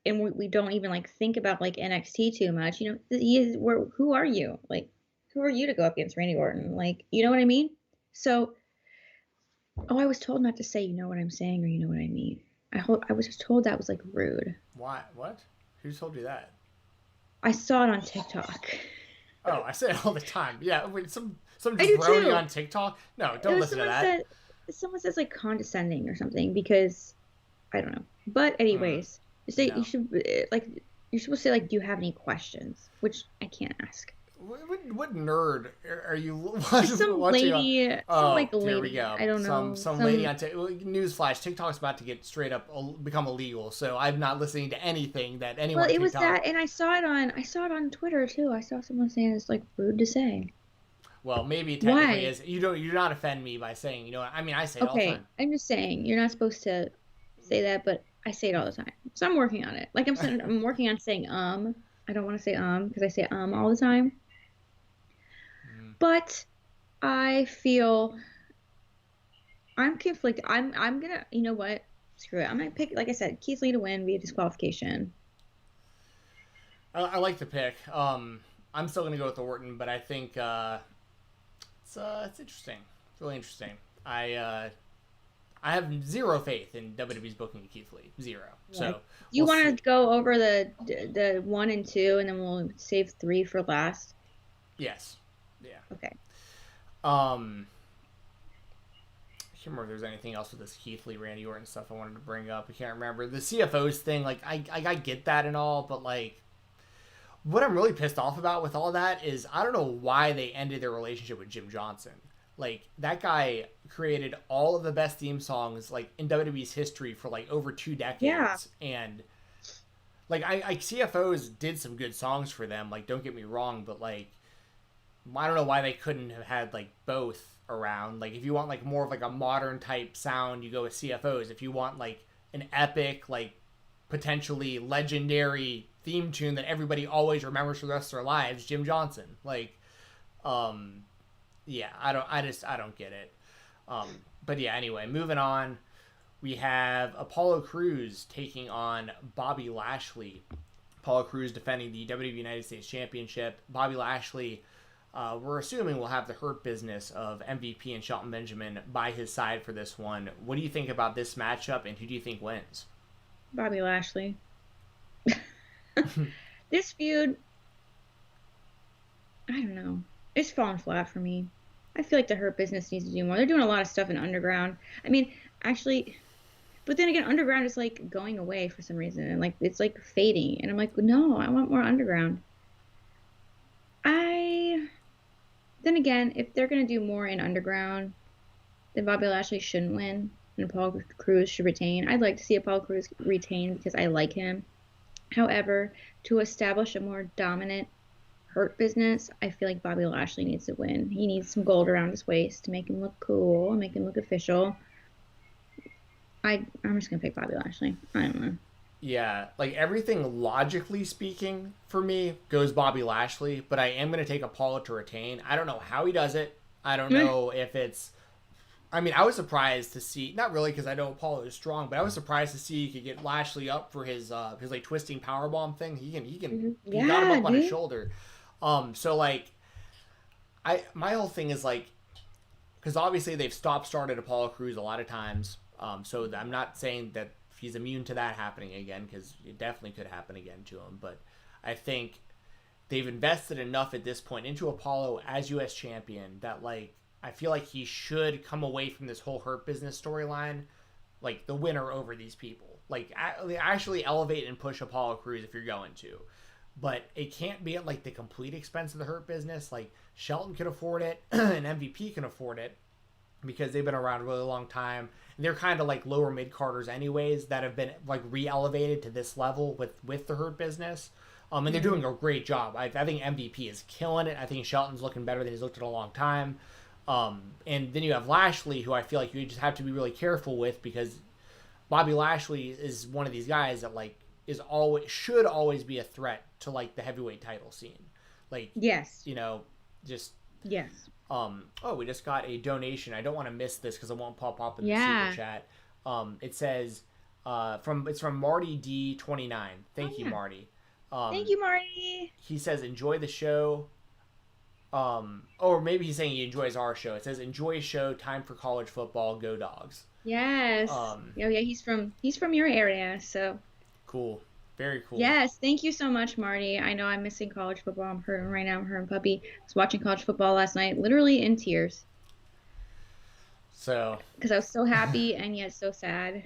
and we don't even like think about like NXT too much, you know, who are you? Like, Who are you to go up against Randy Orton? Like, you know what I mean? So, I was told not to say, you know what I'm saying, or you know what I mean. I was just told that was like rude. Why? What? Who told you that? I saw it on TikTok. Oh, I say it all the time. Yeah, wait, some I do jabroni too. on TikTok? No, It don't was listen to someone that. someone says like condescending or something because I don't know. But anyways, you say No. you should like you're supposed to say like, do you have any questions? Which I can't ask. What nerd are you It's some watching lady, on? some Oh, like here lady. we go. I don't know. Some lady on newsflash. TikTok's about to get straight up become illegal, so I'm not listening to anything that anyone. Well, it was TikTok. that, and I saw it on Twitter too. I saw someone saying it's like rude to say. Well, maybe it technically Why? is. You do not offend me by saying, you know, I mean, I say it all the Okay, time. I'm just saying you're not supposed to say that, but I say it all the time. So I'm working on it. Like I'm saying, I'm working on saying I don't want to say because I say all the time. But I feel I'm conflicted. I'm gonna, you know what? Screw it. I'm gonna pick, like I said, Keith Lee to win via disqualification. I like the pick. I'm still gonna go with Orton, but I think it's interesting. It's really interesting. I have zero faith in WWE's booking of Keith Lee. Zero. So You we'll want see. to go over the 1 and 2, and then we'll save 3 for last. Yes. Yeah. Okay. I can't remember if there's anything else with this Keith Lee, Randy Orton stuff I wanted to bring up. I can't remember. The CFOs thing, like, I get that and all, but, like, what I'm really pissed off about with all that is I don't know why they ended their relationship with Jim Johnson. Like, that guy created all of the best theme songs, like, in WWE's history for, like, over 2 decades. Yeah. And, like, I CFOs did some good songs for them, like, don't get me wrong, but, like, I don't know why they couldn't have had like both around. Like if you want like more of like a modern type sound, you go with CFOs. If you want like an epic, like potentially legendary theme tune that everybody always remembers for the rest of their lives, Jim Johnson. Like, yeah, I don't get it. But yeah, anyway, moving on. We have Apollo Crews taking on Bobby Lashley. Apollo Crews defending the WWE United States Championship. Bobby Lashley, we're assuming will have the Hurt Business of MVP and Shelton Benjamin by his side for this one. What do you think about this matchup, and who do you think wins? Bobby Lashley. This feud, I don't know. It's fallen flat for me. I feel like the Hurt Business needs to do more. They're doing a lot of stuff in Underground. I mean, actually, but then again, Underground is like going away for some reason, and like it's like fading. And I'm like, no, I want more Underground. Then again, if they're gonna do more in Underground, then Bobby Lashley shouldn't win, and Apollo Crews should retain. I'd like to see Apollo Crews retain because I like him. However, to establish a more dominant Hurt Business, I feel like Bobby Lashley needs to win. He needs some gold around his waist to make him look cool, make him look official. I'm just gonna pick Bobby Lashley. I don't know. Yeah, like everything logically speaking for me goes Bobby Lashley, but I am going to take Apollo to retain. I don't know how he does it. I don't know if it's. I mean, I was surprised to see, not really because I know Apollo is strong, but I was surprised to see he could get Lashley up for his like twisting powerbomb thing. He got him up on his shoulder. So like, my whole thing is like, because obviously they've started Apollo Crews a lot of times. So I'm not saying that he's immune to that happening again, because it definitely could happen again to him. But I think they've invested enough at this point into Apollo as U.S. champion that like I feel like he should come away from this whole Hurt Business storyline like the winner over these people. Like actually elevate and push Apollo Crews if you're going to. But it can't be at like the complete expense of the Hurt Business. Like Shelton can afford it and MVP can afford it because they've been around a really long time. And they're kind of like lower mid-carders anyways that have been like re-elevated to this level with the Hurt Business. And they're doing a great job. I think MVP is killing it. I think Shelton's looking better than he's looked in a long time. And then you have Lashley, who I feel like you just have to be really careful with because Bobby Lashley is one of these guys that like should always be a threat to like the heavyweight title scene. Like, yes, you know, just yes. We just got a donation. I don't want to miss this because it won't pop up in the super chat. It says it's from Marty D29. Thank you, Marty. Thank you, Marty. He says, enjoy the show. Or maybe he's saying he enjoys our show. It says, enjoy show, time for college football, go Dogs. Yes. Yeah, he's from your area, so. Cool. Very cool. Yes, thank you so much, Marty. I know I'm missing college football. I'm hurting right now. I'm hurting puppy. I was watching college football last night, literally in tears. So. Because I was so happy and yet so sad.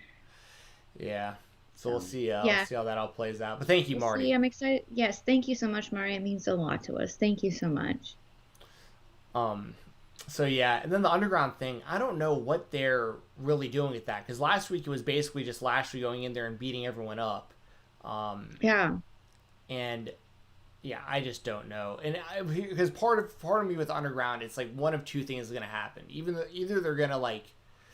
Yeah. So we'll see. We'll see how that all plays out. But thank you, Marty. I'm excited. Yes, thank you so much, Marty. It means a lot to us. Thank you so much. So yeah, and then the underground thing, I don't know what they're really doing with that, because last week it was basically just Lashley going in there and beating everyone up. Yeah. And yeah, I just don't know. And because part of me with underground, it's like one of two things is going to happen. Either they're going to like,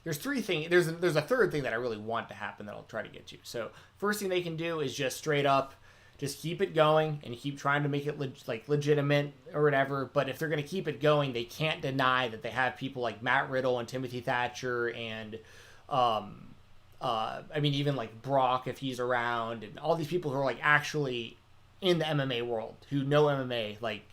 there's three things. There's a third thing that I really want to happen that I'll try to get to. So first thing they can do is just straight up, just keep it going and keep trying to make it legitimate or whatever. But if they're going to keep it going, they can't deny that they have people like Matt Riddle and Timothy Thatcher and, I mean, even like Brock, if he's around, and all these people who are like actually in the MMA world, who know MMA, like,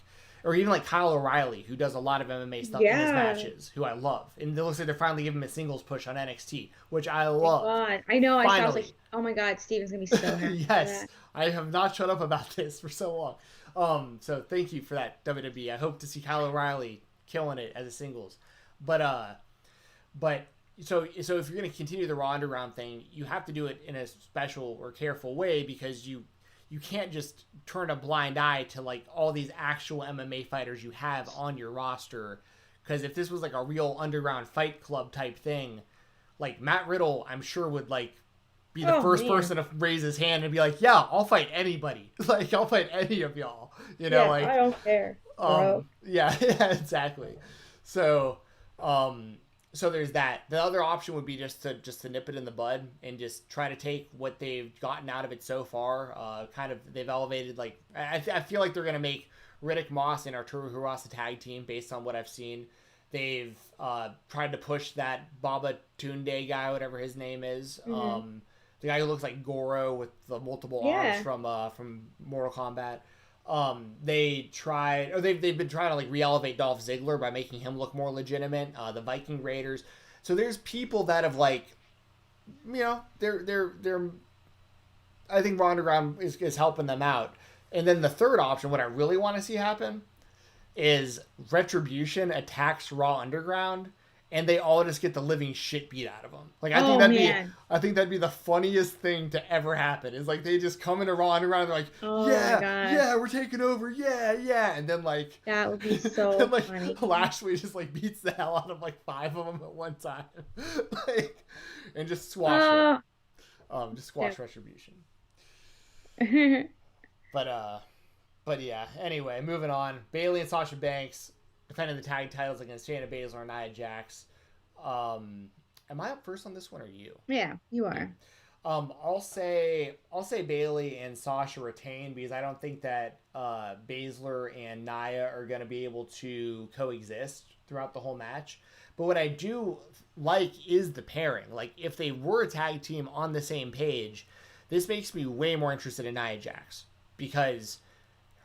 or even like Kyle O'Reilly, who does a lot of MMA stuff in his matches, who I love. And it looks like they're finally giving him a singles push on NXT, which I love. God. I know. Finally. I was like, oh my God, Steven's going to be so happy. Yes. I have not shut up about this for so long. So thank you for that, WWE. I hope to see Kyle O'Reilly killing it as a singles. But so if you're going to continue the Raw Underground thing, you have to do it in a special or careful way, because you can't just turn a blind eye to like all these actual MMA fighters you have on your roster. Because if this was like a real underground fight club type thing, like Matt Riddle, I'm sure would like be the first person to raise his hand and be like, yeah, I'll fight anybody. Like, I'll fight any of y'all. You know, like, I don't care. Yeah, exactly. So there's that. The other option would be just to nip it in the bud and just try to take what they've gotten out of it so far. They've elevated, like, I feel like they're going to make Riddick Moss and Arturo Ruas a tag team based on what I've seen. They've tried to push that Baba Tunde guy, whatever his name is. Mm-hmm. The guy who looks like Goro with the multiple arms from Mortal Kombat. They've been trying to like re-elevate Dolph Ziggler by making him look more legitimate. The Viking Raiders. So there's people that have like, you know, they're I think Raw Underground is helping them out. And then the third option, what I really want to see happen, is Retribution attacks Raw Underground, and they all just get the living shit beat out of them. Like, I think that'd be the funniest thing to ever happen. Is like they just come into Raw Underground and they're like, yeah, we're taking over, yeah, and then like that would be so like, funny. Lashley just like beats the hell out of like 5 of them at one time, like, and just squash it. Just squash Retribution. But yeah. Anyway, moving on. Bayley and Sasha Banks defending the tag titles against Shayna Baszler and Nia Jax. Am I up first on this one, or you? Yeah, you are. I'll say Bayley and Sasha retain, because I don't think that Baszler and Nia are going to be able to coexist throughout the whole match. But what I do like is the pairing. Like, if they were a tag team on the same page, this makes me way more interested in Nia Jax, because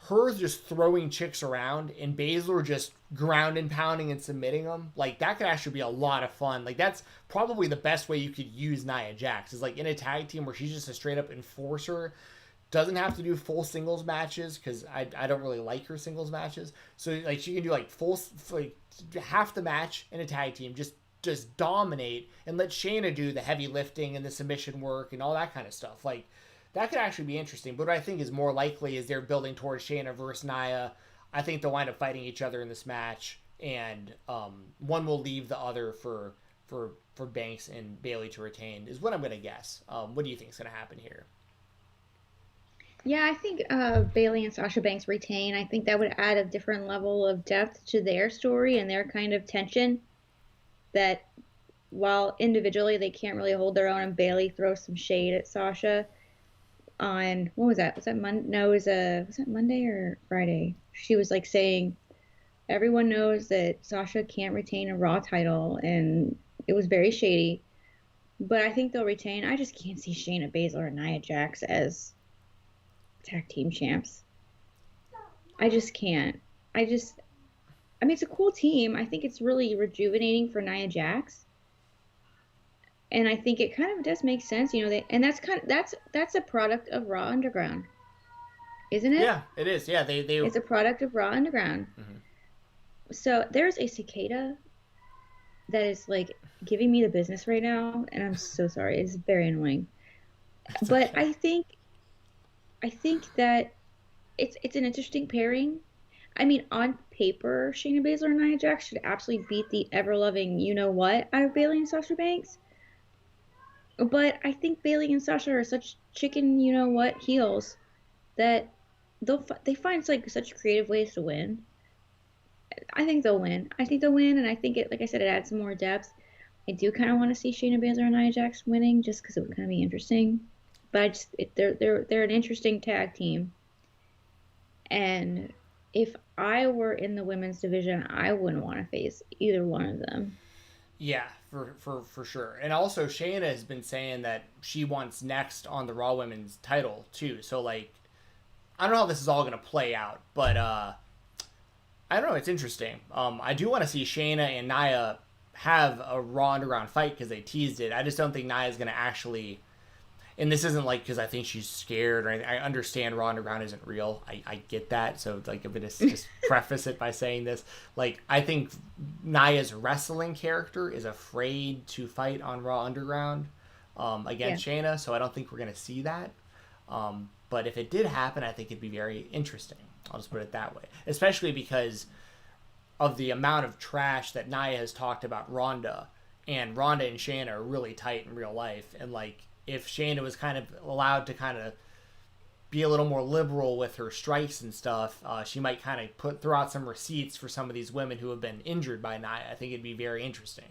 her just throwing chicks around and Baszler just ground and pounding and submitting them, like, that could actually be a lot of fun. Like, that's probably the best way you could use Nia Jax, is like in a tag team where she's just a straight up enforcer, doesn't have to do full singles matches, because I don't really like her singles matches. So like she can do like like half the match in a tag team, just dominate, and let Shayna do the heavy lifting and the submission work and all that kind of stuff. Like, that could actually be interesting. But what I think is more likely is they're building towards Shayna versus Nia. I think they'll wind up fighting each other in this match, and one will leave the other for Banks and Bayley to retain, is what I'm going to guess. What do you think is going to happen here? Yeah, I think Bayley and Sasha Banks retain. I think that would add a different level of depth to their story and their kind of tension, that while individually they can't really hold their own, and Bayley throws some shade at Sasha on, what was that? Was that Monday? No, was that Monday or Friday? She was like saying, everyone knows that Sasha can't retain a Raw title, and it was very shady. But I think they'll retain. I just can't see Shayna Baszler and Nia Jax as tag team champs. I just can't. I mean, it's a cool team. I think it's really rejuvenating for Nia Jax. And I think it kind of does make sense, and that's a product of Raw Underground, isn't it? Yeah, it is. Yeah, they It's a product of Raw Underground. Mhm. So there's a cicada that is like giving me the business right now, and I'm so sorry. It's very annoying. But okay. I think that it's an interesting pairing. I mean, on paper, Shayna Baszler and Nia Jax should absolutely beat the ever loving you know what out of Bayley and Sasha Banks. But I think Bayley and Sasha are such chicken you know what heels that they find like such creative ways to win. I think they'll win. I think they'll win, and I think it, like I said, it adds some more depth. I do kind of want to see Shayna Baszler and Nia Jax winning, just because it would kind of be interesting. But they're an interesting tag team, and if I were in the women's division, I wouldn't want to face either one of them. Yeah, for sure. And also, Shayna has been saying that she wants next on the Raw Women's title too. So like, I don't know how this is all gonna play out, but I don't know. It's interesting. I do want to see Shayna and Nia have a Raw Underground fight because they teased it. I just don't think Nia's gonna actually. And this isn't like because I think she's scared or anything. I understand Raw Underground isn't real. I get that. So like, I'm gonna just preface it by saying this. Like, I think Nia's wrestling character is afraid to fight on Raw Underground against Shayna. So I don't think we're gonna see that. But if it did happen, I think it'd be very interesting. I'll just put it that way. Especially because of the amount of trash that Nia has talked about Ronda. And Ronda and Shayna are really tight in real life. And like, if Shayna was kind of allowed to kind of be a little more liberal with her strikes and stuff, she might kind of throw out some receipts for some of these women who have been injured by Nia. I think it'd be very interesting.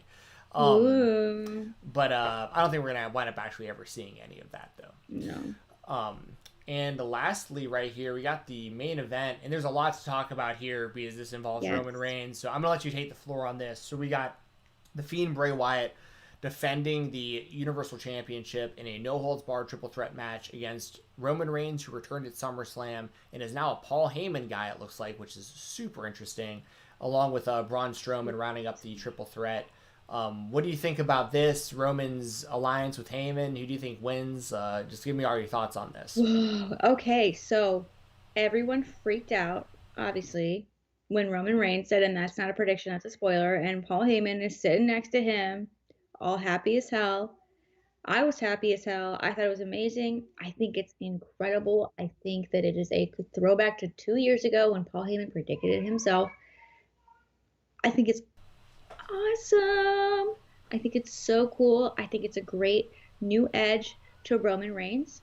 But I don't think we're going to wind up actually ever seeing any of that, though. No. And lastly, right here, we got the main event. And there's a lot to talk about here because this involves Roman Reigns. So I'm going to let you take the floor on this. So we got The Fiend Bray Wyatt defending the Universal Championship in a no-holds-barred triple threat match against Roman Reigns, who returned at SummerSlam and is now a Paul Heyman guy, it looks like, which is super interesting, along with Braun Strowman rounding up the triple threat. What do you think about this? Roman's alliance with Heyman? Who do you think wins? Just give me all your thoughts on this. Okay, so everyone freaked out, obviously, when Roman Reigns said, and that's not a prediction, that's a spoiler, and Paul Heyman is sitting next to him, all happy as hell. I was happy as hell. I thought it was amazing. I think it's incredible. I think that it is a throwback to 2 years ago when Paul Heyman predicted it himself. I think it's awesome. I think it's so cool. I think it's a great new edge to Roman Reigns.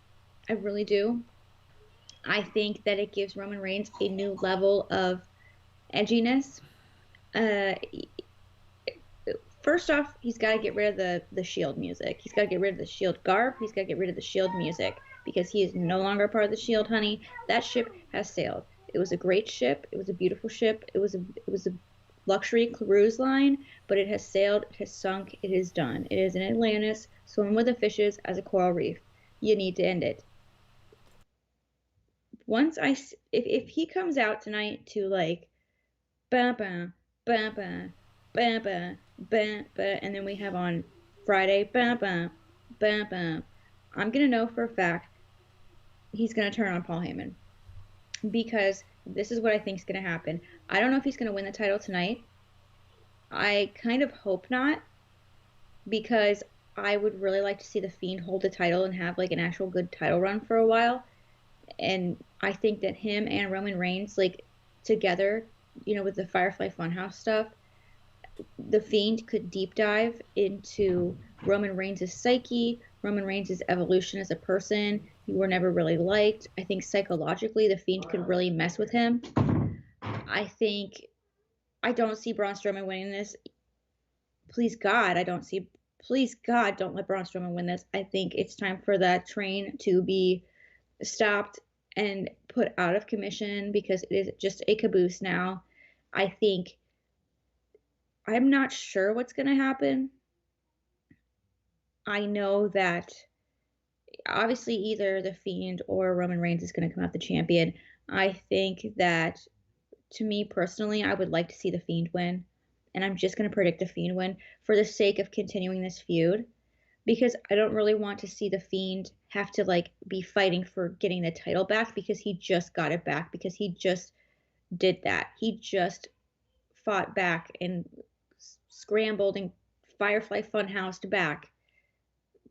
I really do. I think that it gives Roman Reigns a new level of edginess. First off, he's got to get rid of the Shield music. He's got to get rid of the Shield garb. He's got to get rid of the Shield music because he is no longer part of the Shield, honey. That ship has sailed. It was a great ship. It was a beautiful ship. It was a luxury cruise line, but it has sailed. It has sunk. It is done. It is in Atlantis, swimming with the fishes as a coral reef. You need to end it. If he comes out tonight to like, ba ba ba ba ba ba ba ba, and then we have on Friday, ba ba ba ba, I'm gonna know for a fact he's gonna turn on Paul Heyman because this is what I think is gonna happen. I don't know if he's gonna win the title tonight. I kind of hope not because I would really like to see the Fiend hold the title and have like an actual good title run for a while. And I think that him and Roman Reigns, like together, with the Firefly Funhouse stuff, the Fiend could deep dive into Roman Reigns' psyche, Roman Reigns' evolution as a person. You were never really liked. I think psychologically, the Fiend could really mess with him. I don't see Braun Strowman winning this. Please God, don't let Braun Strowman win this. I think it's time for that train to be stopped and put out of commission because it is just a caboose now. I'm not sure what's going to happen. I know that obviously either the Fiend or Roman Reigns is going to come out the champion. I think that to me personally, I would like to see The Fiend win. And I'm just going to predict The Fiend win for the sake of continuing this feud. Because I don't really want to see The Fiend have to like be fighting for getting the title back, because he just got it back, because he just did that. He just fought back and scrambled and Firefly Funhoused back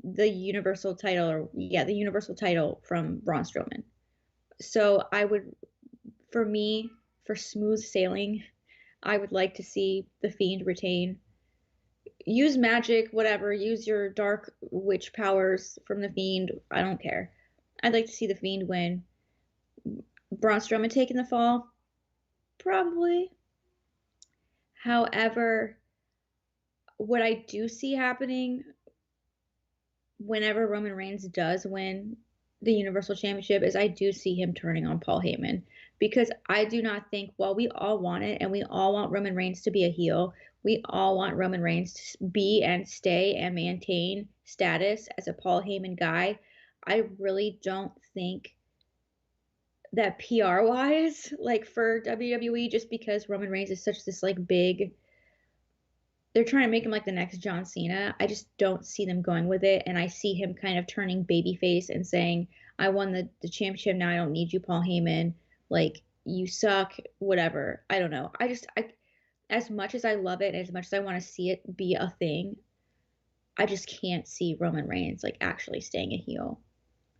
the Universal title, or the Universal title from Braun Strowman. So I would, for smooth sailing, I would like to see The Fiend retain. Use magic, whatever. Use your dark witch powers from The Fiend. I don't care. I'd like to see The Fiend win. Braun Strowman taking the fall? Probably. However, what I do see happening whenever Roman Reigns does win the Universal Championship is I do see him turning on Paul Heyman, because I do not think, while we all want it and we all want Roman Reigns to be a heel, we all want Roman Reigns to be and stay and maintain status as a Paul Heyman guy. I really don't think that PR wise, like for WWE, just because Roman Reigns is such this like big, they're trying to make him like the next John Cena. I just don't see them going with it. And I see him kind of turning babyface and saying, I won the championship. Now I don't need you, Paul Heyman. Like, you suck, whatever. I don't know. I as much as I love it, as much as I want to see it be a thing, I just can't see Roman Reigns like actually staying a heel.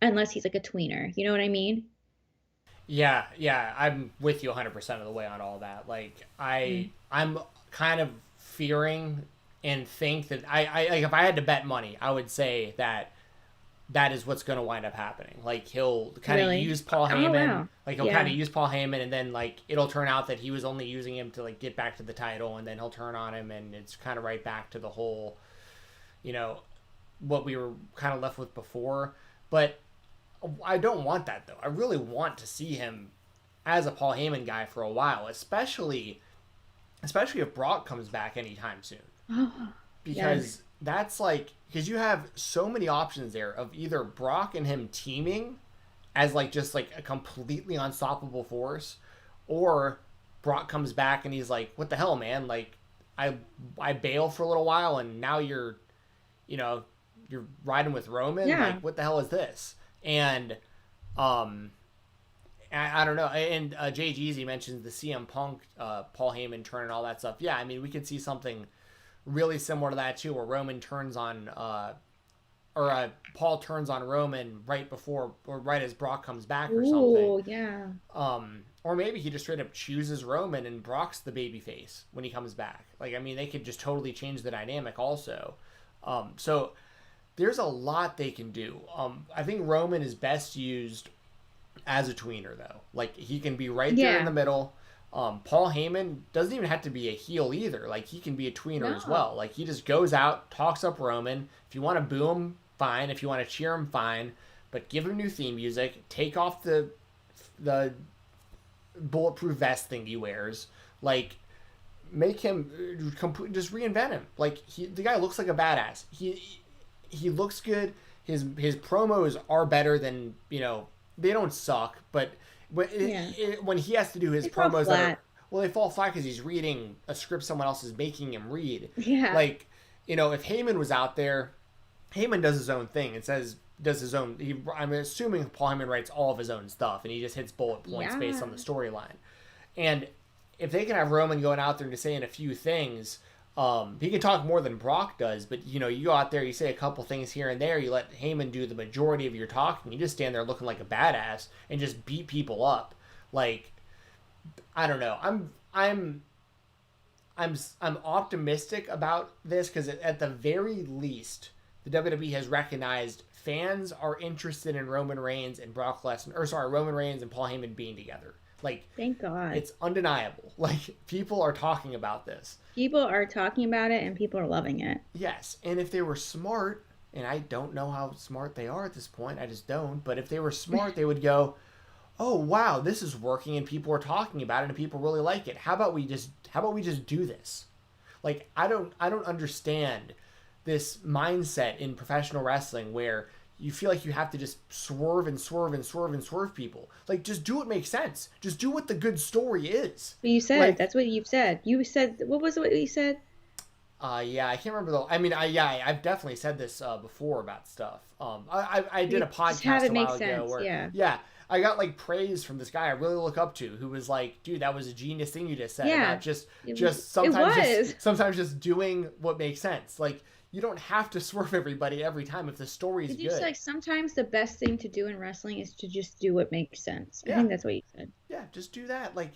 Unless he's like a tweener. You know what I mean? Yeah, I'm with you 100% of the way on all that. Like, I'm kind of fearing and think that I like, if I had to bet money, I would say that is what's going to wind up happening. Like, he'll kind of use Paul Heyman. Wow. Like, he'll kind of use Paul Heyman, and then like it'll turn out that he was only using him to like get back to the title, and then he'll turn on him, and it's kind of right back to the whole, what we were kind of left with before. But I don't want that, though. I really want to see him as a Paul Heyman guy for a while, especially if Brock comes back anytime soon. Because that's like, because you have so many options there of either Brock and him teaming as like just like a completely unstoppable force, or Brock comes back and he's like, what the hell, man? Like, I bail for a little while, and now you're riding with Roman. Yeah. Like, what the hell is this? And I don't know. And Jay Jeezy mentions the CM Punk, Paul Heyman turn and all that stuff. Yeah, I mean, we could see something really similar to that too, where Roman turns on, Paul turns on Roman right before or right as Brock comes back or something. Oh, yeah. Or maybe he just straight up chooses Roman and Brock's the babyface when he comes back. Like, I mean, they could just totally change the dynamic also. So there's a lot they can do. I think Roman is best used as a tweener, though. Like, he can be right there in the middle. Paul Heyman doesn't even have to be a heel either. Like, he can be a tweener as well. Like, he just goes out, talks up Roman. If you want to boo him, fine. If you want to cheer him, fine. But give him new theme music. Take off the bulletproof vest thing he wears. Like, make him just reinvent him. Like, the guy looks like a badass. He looks good. His promos are better than, they don't suck, but when he has to do his promos, they fall flat because he's reading a script someone else is making him read. Yeah. Like, if Heyman was out there, Heyman does his own thing and does his own. I'm assuming Paul Heyman writes all of his own stuff, and he just hits bullet points based on the storyline. And if they can have Roman going out there and just saying a few things, he can talk more than Brock does, but you go out there, you say a couple things here and there, you let Heyman do the majority of your talking, you just stand there looking like a badass and just beat people up. Like, I don't know. I'm optimistic about this because at the very least, the WWE has recognized fans are interested in Roman Reigns and Roman Reigns and Paul Heyman being together. Like, thank God. It's undeniable. Like, people are talking about this. People are talking about it, and people are loving it. Yes, and if they were smart, and I don't know how smart they are at this point, I just don't, but if they were smart, they would go, oh, wow, this is working, and people are talking about it, and people really like it. How about we just do this? Like, I don't understand this mindset in professional wrestling where you feel like you have to just swerve and swerve and swerve and swerve people. Like, just do what makes sense. Just do what the good story is. But you said, like, that's what you've said. You said, what was it what you said? Yeah, I can't remember though. I mean, I've definitely said this before about stuff. I did a podcast a while ago where, I got like praise from this guy I really look up to, who was like, dude, that was a genius thing you just said about sometimes just doing what makes sense. Like, you don't have to swerve everybody every time if the story's good. Like, sometimes the best thing to do in wrestling is to just do what makes sense. I think that's what you said. Yeah, just do that. Like,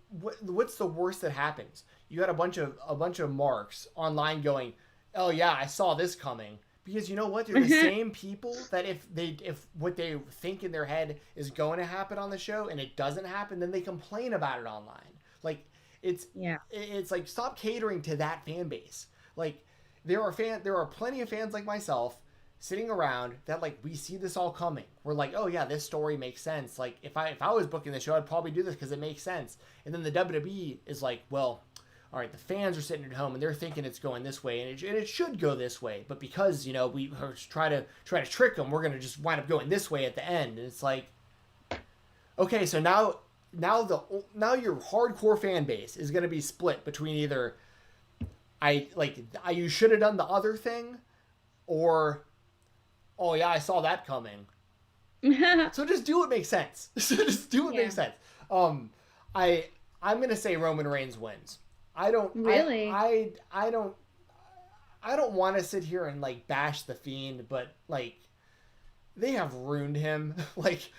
what's the worst that happens? You had a bunch of marks online going, oh yeah, I saw this coming. Because you know what? They're the same people that if what they think in their head is going to happen on the show and it doesn't happen, then they complain about it online. Like, it's like, stop catering to that fan base. Like, there are plenty of fans like myself sitting around that, like, we see this all coming. We're like, oh yeah, this story makes sense. Like, if I was booking the show, I'd probably do this because it makes sense. And then the WWE is like, well, all right, the fans are sitting at home and they're thinking it's going this way, and it should go this way, but because, you know, we try to trick them, we're gonna just wind up going this way at the end. And it's like, okay, so now your hardcore fan base is gonna be split between either you should have done the other thing, or, oh yeah, I saw that coming. So just do what makes sense. Just do what makes sense. I'm gonna say Roman Reigns wins. I don't really. I don't want to sit here and like bash the Fiend, but like, they have ruined him. Like,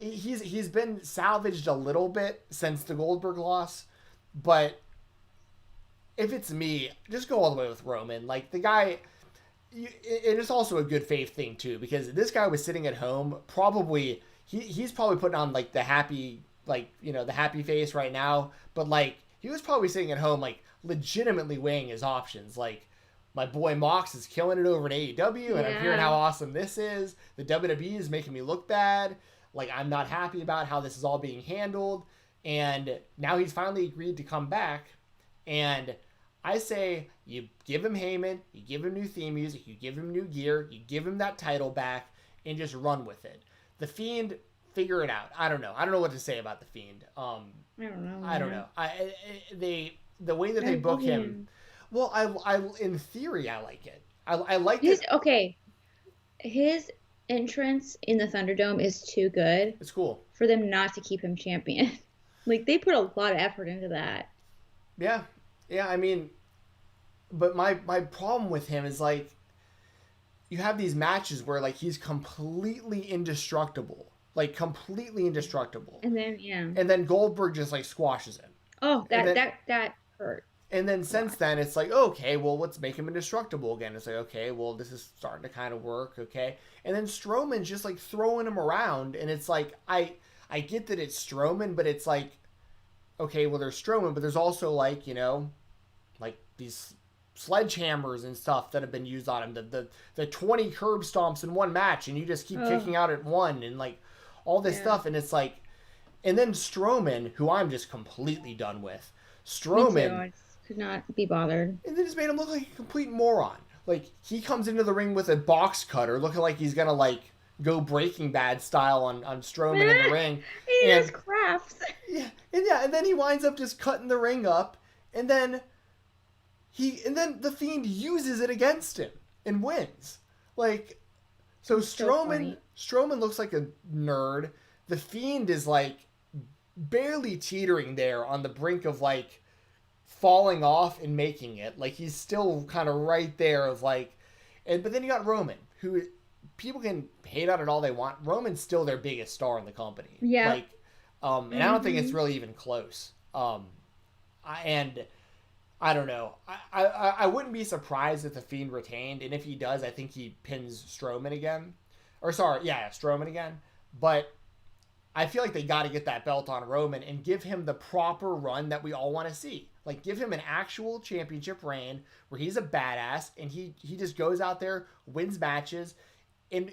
he's been salvaged a little bit since the Goldberg loss, but if it's me, just go all the way with Roman. Like, the guy, and it's also a good faith thing too, because this guy was sitting at home, probably he's probably putting on like the happy, like, you know, the happy face right now, but like, he was probably sitting at home, like, legitimately weighing his options. Like, my boy Mox is killing it over at AEW, and I'm hearing how awesome this is. The WWE is making me look bad. Like, I'm not happy about how this is all being handled. And now he's finally agreed to come back. And I say, you give him Heyman, you give him new theme music, you give him new gear, you give him that title back, and just run with it. The Fiend, figure it out. I don't know. I don't know what to say about the Fiend. I don't know. The way that they book him. Well, I in theory I like it. I like it. Okay. His entrance in the Thunderdome is too good. It's cool for them not to keep him champion. Like, they put a lot of effort into that. Yeah. I mean, but my problem with him is, like, you have these matches where, like, he's completely indestructible. Like, completely indestructible. And then, and then Goldberg just, like, squashes him. Oh, that hurt. And then since then, it's like, okay, well, let's make him indestructible again. It's like, okay, well, this is starting to kind of work, okay? And then Strowman's just, like, throwing him around, and it's like, I get that it's Strowman, but it's like, okay, well, there's Strowman, but there's also, like, you know, like, these sledgehammers and stuff that have been used on him, the 20 curb stomps in one match, and you just keep kicking out at one, and, like, all this stuff, and it's like, and then Strowman, who I'm just completely done with. Strowman. Me too. I could not be bothered. And they just made him look like a complete moron. Like, he comes into the ring with a box cutter, looking like he's gonna, like, go Breaking Bad style on Strowman in the ring. He does crafts. And then he winds up just cutting the ring up, and then the Fiend uses it against him and wins. Like, so Strowman looks like a nerd. The Fiend is, like, barely teetering there on the brink of, like, falling off and making it. Like, he's still kind of right there of, like, but then you got Roman, who people can hate on it all they want. Roman's still their biggest star in the company. Yeah. Like, and I don't think it's really even close. And I don't know. I wouldn't be surprised if the Fiend retained, and if he does, I think he pins Strowman again. Strowman again. But I feel like they got to get that belt on Roman and give him the proper run that we all want to see. Like, give him an actual championship reign where he's a badass and he just goes out there, wins matches, and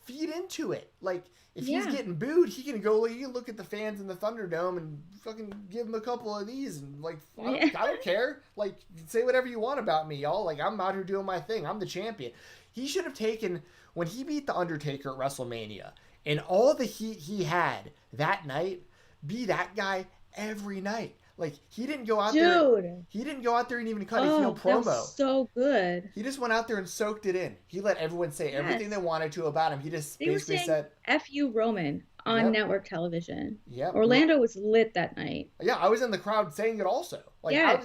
feed into it. Like, if Yeah. he's getting booed, he can go, he can look at the fans in the Thunderdome and fucking give him a couple of these and, like, I don't care. Like, say whatever you want about me, y'all. Like, I'm out here doing my thing. I'm the champion. He should have taken, when he beat The Undertaker at WrestleMania, and all the heat he had that night, be that guy every night. Like, he didn't go out there. He didn't go out there and even cut a heel promo. That was so good. He just went out there and soaked it in. He let everyone say everything they wanted to about him. He just basically said, "F you, Roman," on network television. Yeah. Orlando was lit that night. Yeah, I was in the crowd saying it also. Like, yes.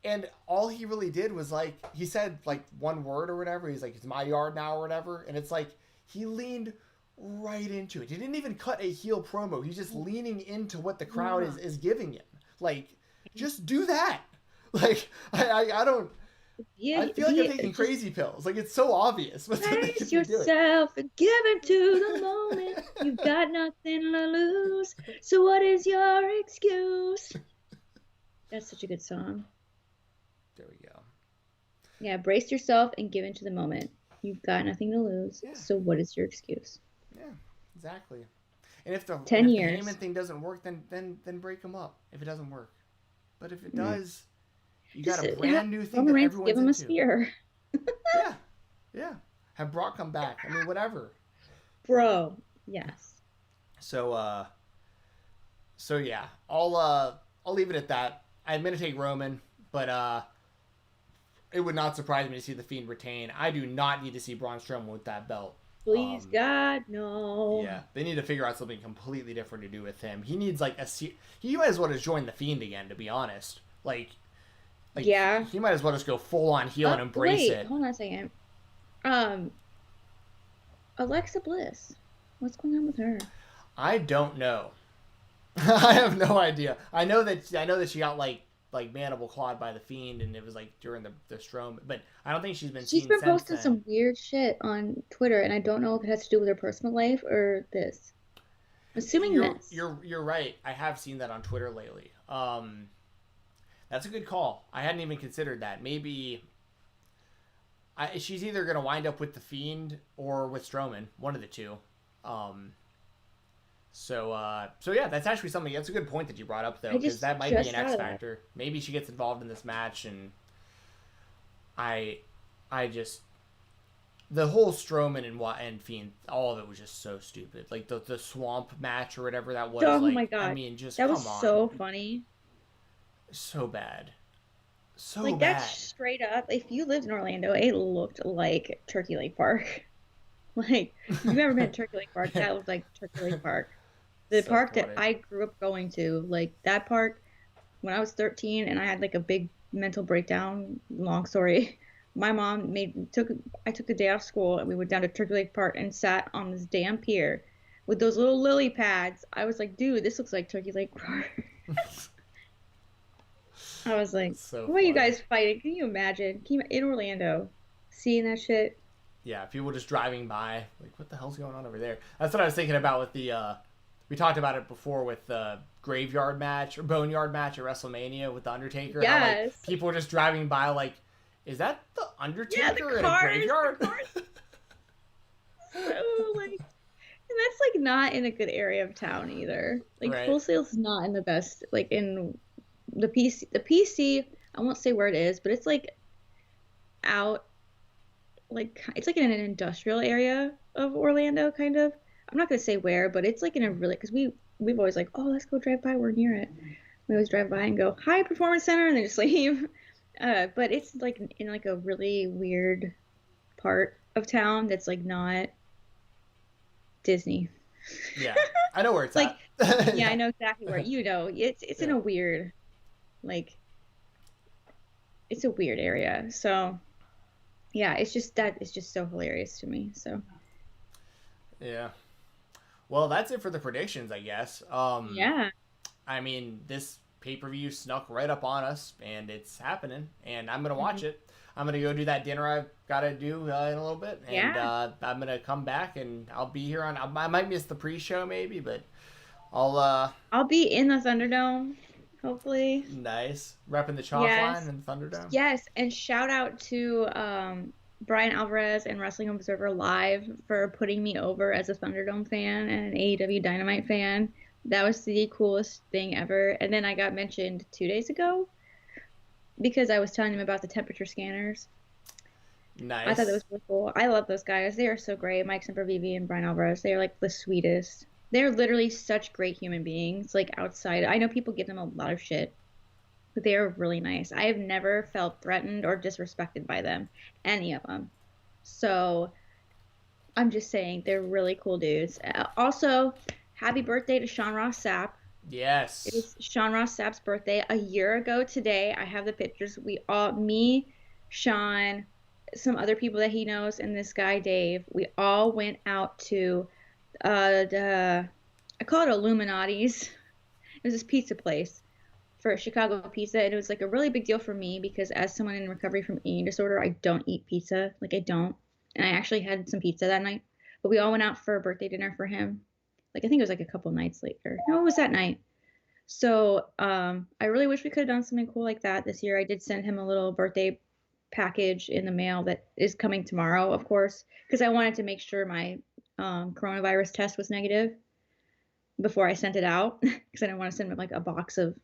And all he really did was, like, he said, like, one word or whatever. He's like, it's my yard now or whatever. And it's like, he leaned right into it. He didn't even cut a heel promo. He's just leaning into what the crowd is giving him. Like, just do that. Like, I don't. Yeah, I feel like I'm taking crazy pills. Like, it's so obvious. Brace yourself and give into the moment. You've got nothing to lose. So what is your excuse? That's such a good song. There we go. Yeah, brace yourself and give into the moment. You've got nothing to lose. Yeah. So what is your excuse? Yeah, exactly. And if the 10 years. The Heyman thing doesn't work, then break them up. If it doesn't work, but if it does, you got a brand new thing that everyone's give him into. A spear. yeah. Have Brock come back. I mean, whatever. Bro, yes. So yeah, I'll leave it at that. I'm gonna take Roman, but it would not surprise me to see the Fiend retain. I do not need to see Braun Strowman with that belt. Please, God, no. Yeah, they need to figure out something completely different to do with him. He needs, like, he might as well just join the Fiend again, to be honest. Like yeah. He might as well just go full on heel and embrace it. Hold on a second. Alexa Bliss. What's going on with her? I don't know. I have no idea. I know that she got like mandible clawed by the Fiend, and it was like during the Strowman, but I don't think she's been seen since posting then. some weird shit on Twitter, and I don't know if it has to do with her personal life or this. Assuming this. You're right. I have seen that on Twitter lately. That's a good call. I hadn't even considered that. Maybe she's either gonna wind up with the Fiend or with Strowman, one of the two. So yeah, that's actually something. That's a good point that you brought up, though, because that might be an X factor. Maybe she gets involved in this match, and I just the whole Strowman and Fiend, all of it was just so stupid. Like the swamp match or whatever that was. Oh like, my god! I mean, just that come was on. So funny. So bad. So like bad. That's straight up. If you lived in Orlando, it looked like Turkey Lake Park. Like, if you've ever been to Turkey Lake Park, that looked like Turkey Lake Park. The so park funny. that I grew up going to, like that park, when I was 13 and I had like a big mental breakdown, long story, my mom I took the day off school and we went down to Turkey Lake Park and sat on this damn pier with those little lily pads. I was like, dude, this looks like Turkey Lake Park. I was like, what are you guys fighting? Can you imagine? In Orlando, seeing that shit? Yeah, people just driving by, like, what the hell's going on over there? That's what I was thinking about with the, we talked about it before with the graveyard match or boneyard match at WrestleMania with the Undertaker. Yes. How, like, people were just driving by, like, is that the Undertaker in cars, a graveyard? So, like, and that's like not in a good area of town either. Like, right. Full Sail's not in the best, like in the PC. I won't say where it is, but it's like out. Like, it's like in an industrial area of Orlando, kind of. I'm not gonna say where, but it's like in a really, because we've always like, oh, let's go drive by, we're near it. We always drive by and go, hi, Performance Center, and then just leave. But it's like in like a really weird part of town that's like not Disney. Yeah, I know where it's like, at. Yeah, I know exactly where. You know, it's in a weird, like, it's a weird area. So. Yeah, it's just so hilarious to me. So. Yeah. Well, that's it for the predictions, I guess. Yeah. I mean, this pay-per-view snuck right up on us, and it's happening, and I'm going to watch it. I'm going to go do that dinner I've got to do in a little bit, and I'm going to come back, and I'll be here I might miss the pre-show maybe, but I'll be in the Thunderdome. Hopefully. Nice. Repping the chalk line in Thunderdome. Yes, and shout out to Brian Alvarez and Wrestling Observer Live for putting me over as a Thunderdome fan and an AEW Dynamite fan. That was the coolest thing ever. And then I got mentioned 2 days ago because I was telling them about the temperature scanners. Nice. I thought that was really cool. I love those guys. They are so great. Mike Sempervive and Brian Alvarez. They are like the sweetest. They're literally such great human beings. Like outside, I know people give them a lot of shit, but they are really nice. I have never felt threatened or disrespected by them, any of them. So I'm just saying they're really cool dudes. Also, happy birthday to Sean Ross Sapp. Yes. It was Sean Ross Sapp's birthday a year ago today. I have the pictures. Me, Sean, some other people that he knows, and this guy Dave. We all went out to I call it Illuminati's. It was this pizza place for Chicago pizza, and it was like a really big deal for me because as someone in recovery from eating disorder, I don't eat pizza. Like I don't. And I actually had some pizza that night. But we all went out for a birthday dinner for him. Like I think it was like a couple nights later. No, it was that night. So I really wish we could have done something cool like that this year. I did send him a little birthday package in the mail that is coming tomorrow, of course, because I wanted to make sure my coronavirus test was negative before I sent it out because I didn't want to send him like a box of,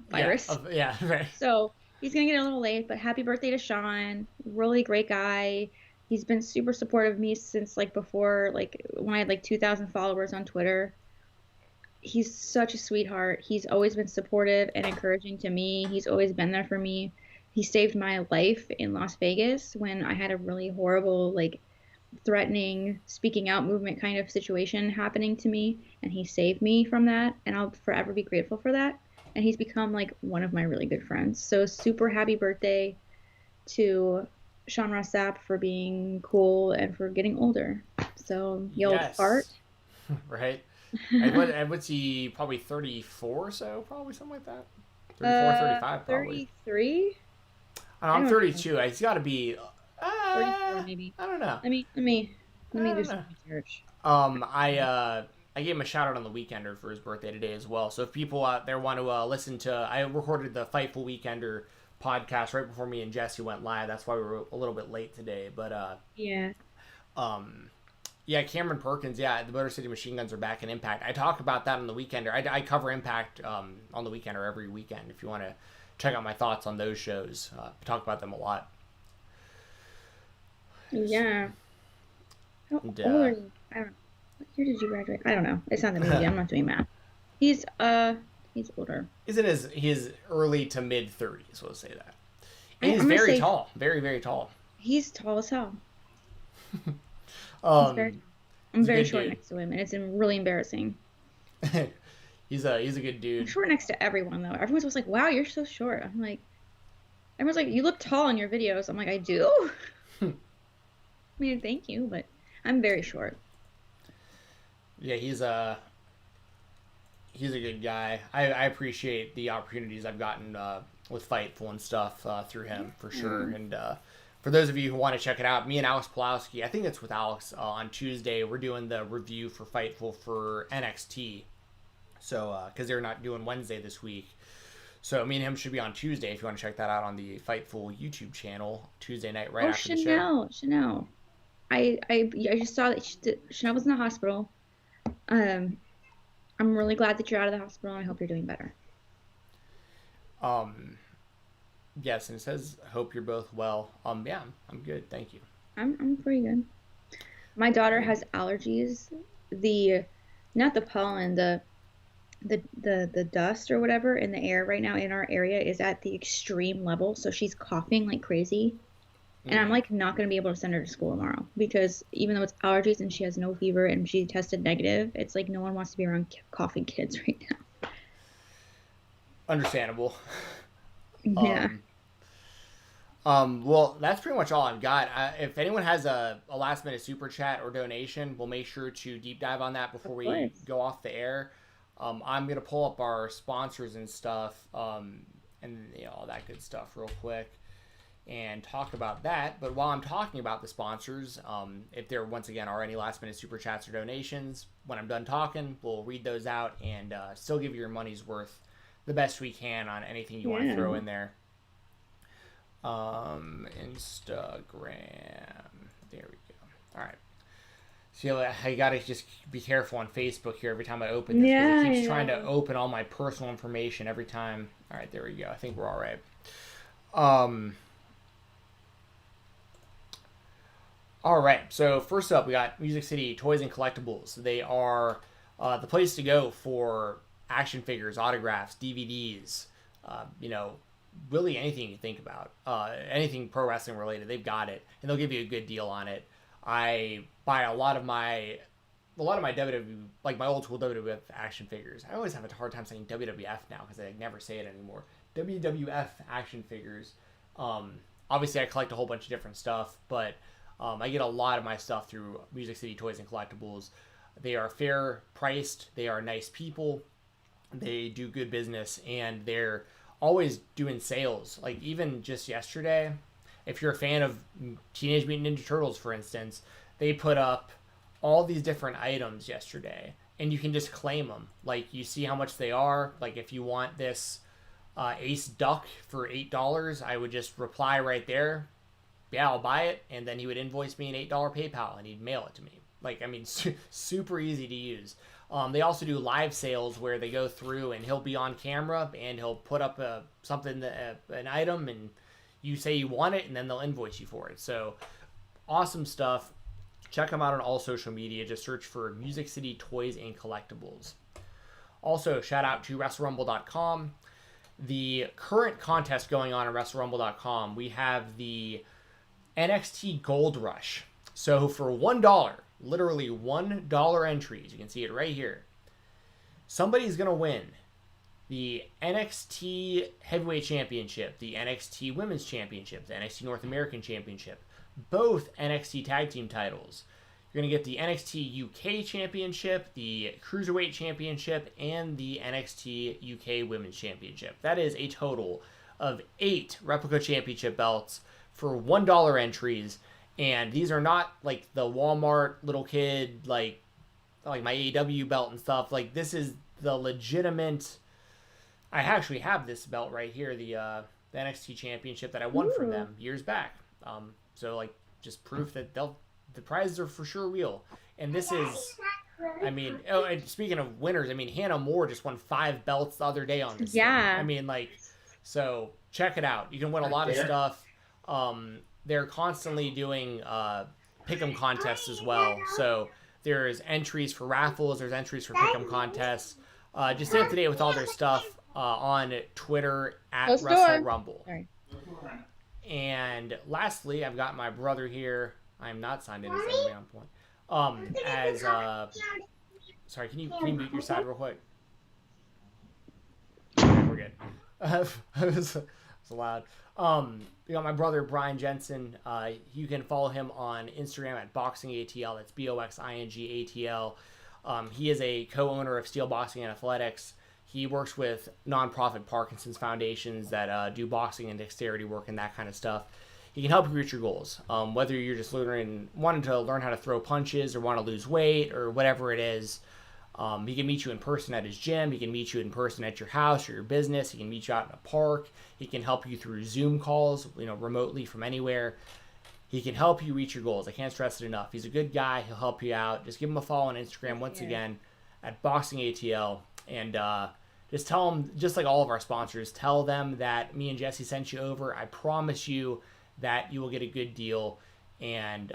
virus. Yeah, right. So he's going to get a little late, but happy birthday to Sean. Really great guy. He's been super supportive of me since like before, like when I had like 2,000 followers on Twitter. He's such a sweetheart. He's always been supportive and encouraging to me. He's always been there for me. He saved my life in Las Vegas when I had a really horrible, like threatening, speaking out movement kind of situation happening to me. And he saved me from that. And I'll forever be grateful for that. And he's become like one of my really good friends. So super happy birthday to Sean Ross Sapp for being cool and for getting older. So you'll fart. Right. And what's he, probably 34 or so? Probably something like that? 34, 35 probably. 33? I'm 32. He's got to be... 34 maybe. I don't know. Let me do some research. I gave him a shout out on the Weekender for his birthday today as well. So if people out there want to listen to... I recorded the Fightful Weekender podcast right before me and Jessi went live. That's why we were a little bit late today. But yeah. Yeah, Cameron Perkins, the Motor City Machine Guns are back in Impact. I talk about that on the Weekender. I cover Impact on the Weekender every weekend. If you want to check out my thoughts on those shows, I talk about them a lot. Yeah. How old are you? I don't know. What year did you graduate? I don't know. It's not the movie. I'm not doing math. He's older. He's in his early to mid 30s, we'll say that. And he's very tall. Very, very tall. He's tall as hell. I'm very short dude. next to him, and it's really embarrassing. He's a good dude. I'm short next to everyone, though. Everyone's just like, wow, you're so short. I'm like, everyone's like, you look tall in your videos. I'm like, I do? I mean, thank you, but I'm very short. Yeah, he's a good guy. I appreciate the opportunities I've gotten with Fightful and stuff through him, for sure. And for those of you who want to check it out, me and Alex Pulowski, I think it's with Alex, on Tuesday, we're doing the review for Fightful for NXT. So, because they're not doing Wednesday this week. So, me and him should be on Tuesday if you want to check that out on the Fightful YouTube channel, Tuesday night right after the show. Chanel. I just saw that Chanel was in the hospital. I'm really glad that you're out of the hospital, and I hope you're doing better. Yes, and it says, hope you're both well. Yeah, I'm good, thank you. I'm pretty good. My daughter has allergies. Not the pollen, the dust or whatever in the air right now in our area is at the extreme level, so she's coughing like crazy. And I'm like not going to be able to send her to school tomorrow because even though it's allergies and she has no fever and she tested negative, it's like no one wants to be around coughing kids right now. Understandable. Yeah. Well, that's pretty much all I've got. If anyone has a last minute super chat or donation, we'll make sure to deep dive on that before we go off the air. I'm going to pull up our sponsors and stuff, and all that good stuff real quick and talk about that. But while I'm talking about the sponsors, if there once again are any last minute super chats or donations, when I'm done talking, we'll read those out and still give you your money's worth the best we can on anything you want to throw in there. Instagram. There we go. All right. So I gotta just be careful on Facebook here every time I open this. Yeah, It keeps trying to open all my personal information every time. All right, there we go. I think we're all right. All right. So first up, we got Music City Toys and Collectibles. They are the place to go for action figures, autographs, DVDs. Really anything you think about, anything pro wrestling related, they've got it, and they'll give you a good deal on it. I buy a lot of my WWE, like my old school WWF action figures. I always have a hard time saying WWF now because I never say it anymore. WWF action figures. Obviously, I collect a whole bunch of different stuff, but I get a lot of my stuff through Music City Toys and Collectibles. They are fair priced. They are nice people. They do good business, and they're always doing sales. Like even just yesterday, if you're a fan of Teenage Mutant Ninja Turtles, for instance, they put up all these different items yesterday, and you can just claim them. Like you see how much they are. Like if you want this Ace Duck for $8, I would just reply right there, yeah, I'll buy it, and then he would invoice me an $8 PayPal, and he'd mail it to me. Like, I mean, super easy to use. They also do live sales where they go through and he'll be on camera and he'll put up an item, and you say you want it, and then they'll invoice you for it. So awesome stuff. Check them out on all social media. Just search for Music City Toys and Collectibles. Also, shout out to WrestleRumble.com. The current contest going on WrestleRumble.com, we have the NXT Gold Rush. So for $1, literally $1 entries, you can see it right here, somebody's going to win the NXT Heavyweight Championship, the NXT Women's Championship, the NXT North American Championship, both NXT Tag Team titles. You're going to get the NXT UK Championship, the Cruiserweight Championship, and the NXT UK Women's Championship. That is a total of 8 replica championship belts for $1 entries. And these are not like the Walmart little kid, like my AEW belt and stuff. Like this is the legitimate. I actually have this belt right here, the NXT Championship that I won from them years back. So like just proof that the prizes are for sure real. And this is, I mean, and speaking of winners, I mean Hannah Moore just won 5 belts the other day on this. Yeah. thing. I mean, like, so check it out. You can win a lot of stuff. They're constantly doing pick'em contests as well. So there's entries for raffles. There's entries for pick'em contests. Just stay up to date with all their stuff on Twitter at WrestleRumble. Sorry. And lastly, I've got my brother here. I'm not signed in as anybody on point. Sorry, can you mute your side real quick? Okay, we're good. It was loud. We got my brother Brian Jensen. You can follow him on Instagram at BoxingATL. That's BoxingATL. He is a co-owner of Steel Boxing and Athletics. He works with nonprofit Parkinson's foundations that do boxing and dexterity work and that kind of stuff. He can help you reach your goals. Whether you're just wanting to learn how to throw punches or want to lose weight or whatever it is. He can meet you in person at his gym. He can meet you in person at your house or your business. He can meet you out in a park. He can help you through Zoom calls, remotely from anywhere. He can help you reach your goals. I can't stress it enough. He's a good guy. He'll help you out. Just give him a follow on Instagram once again at BoxingATL. And just tell him, just like all of our sponsors, tell them that me and Jesse sent you over. I promise you that you will get a good deal. And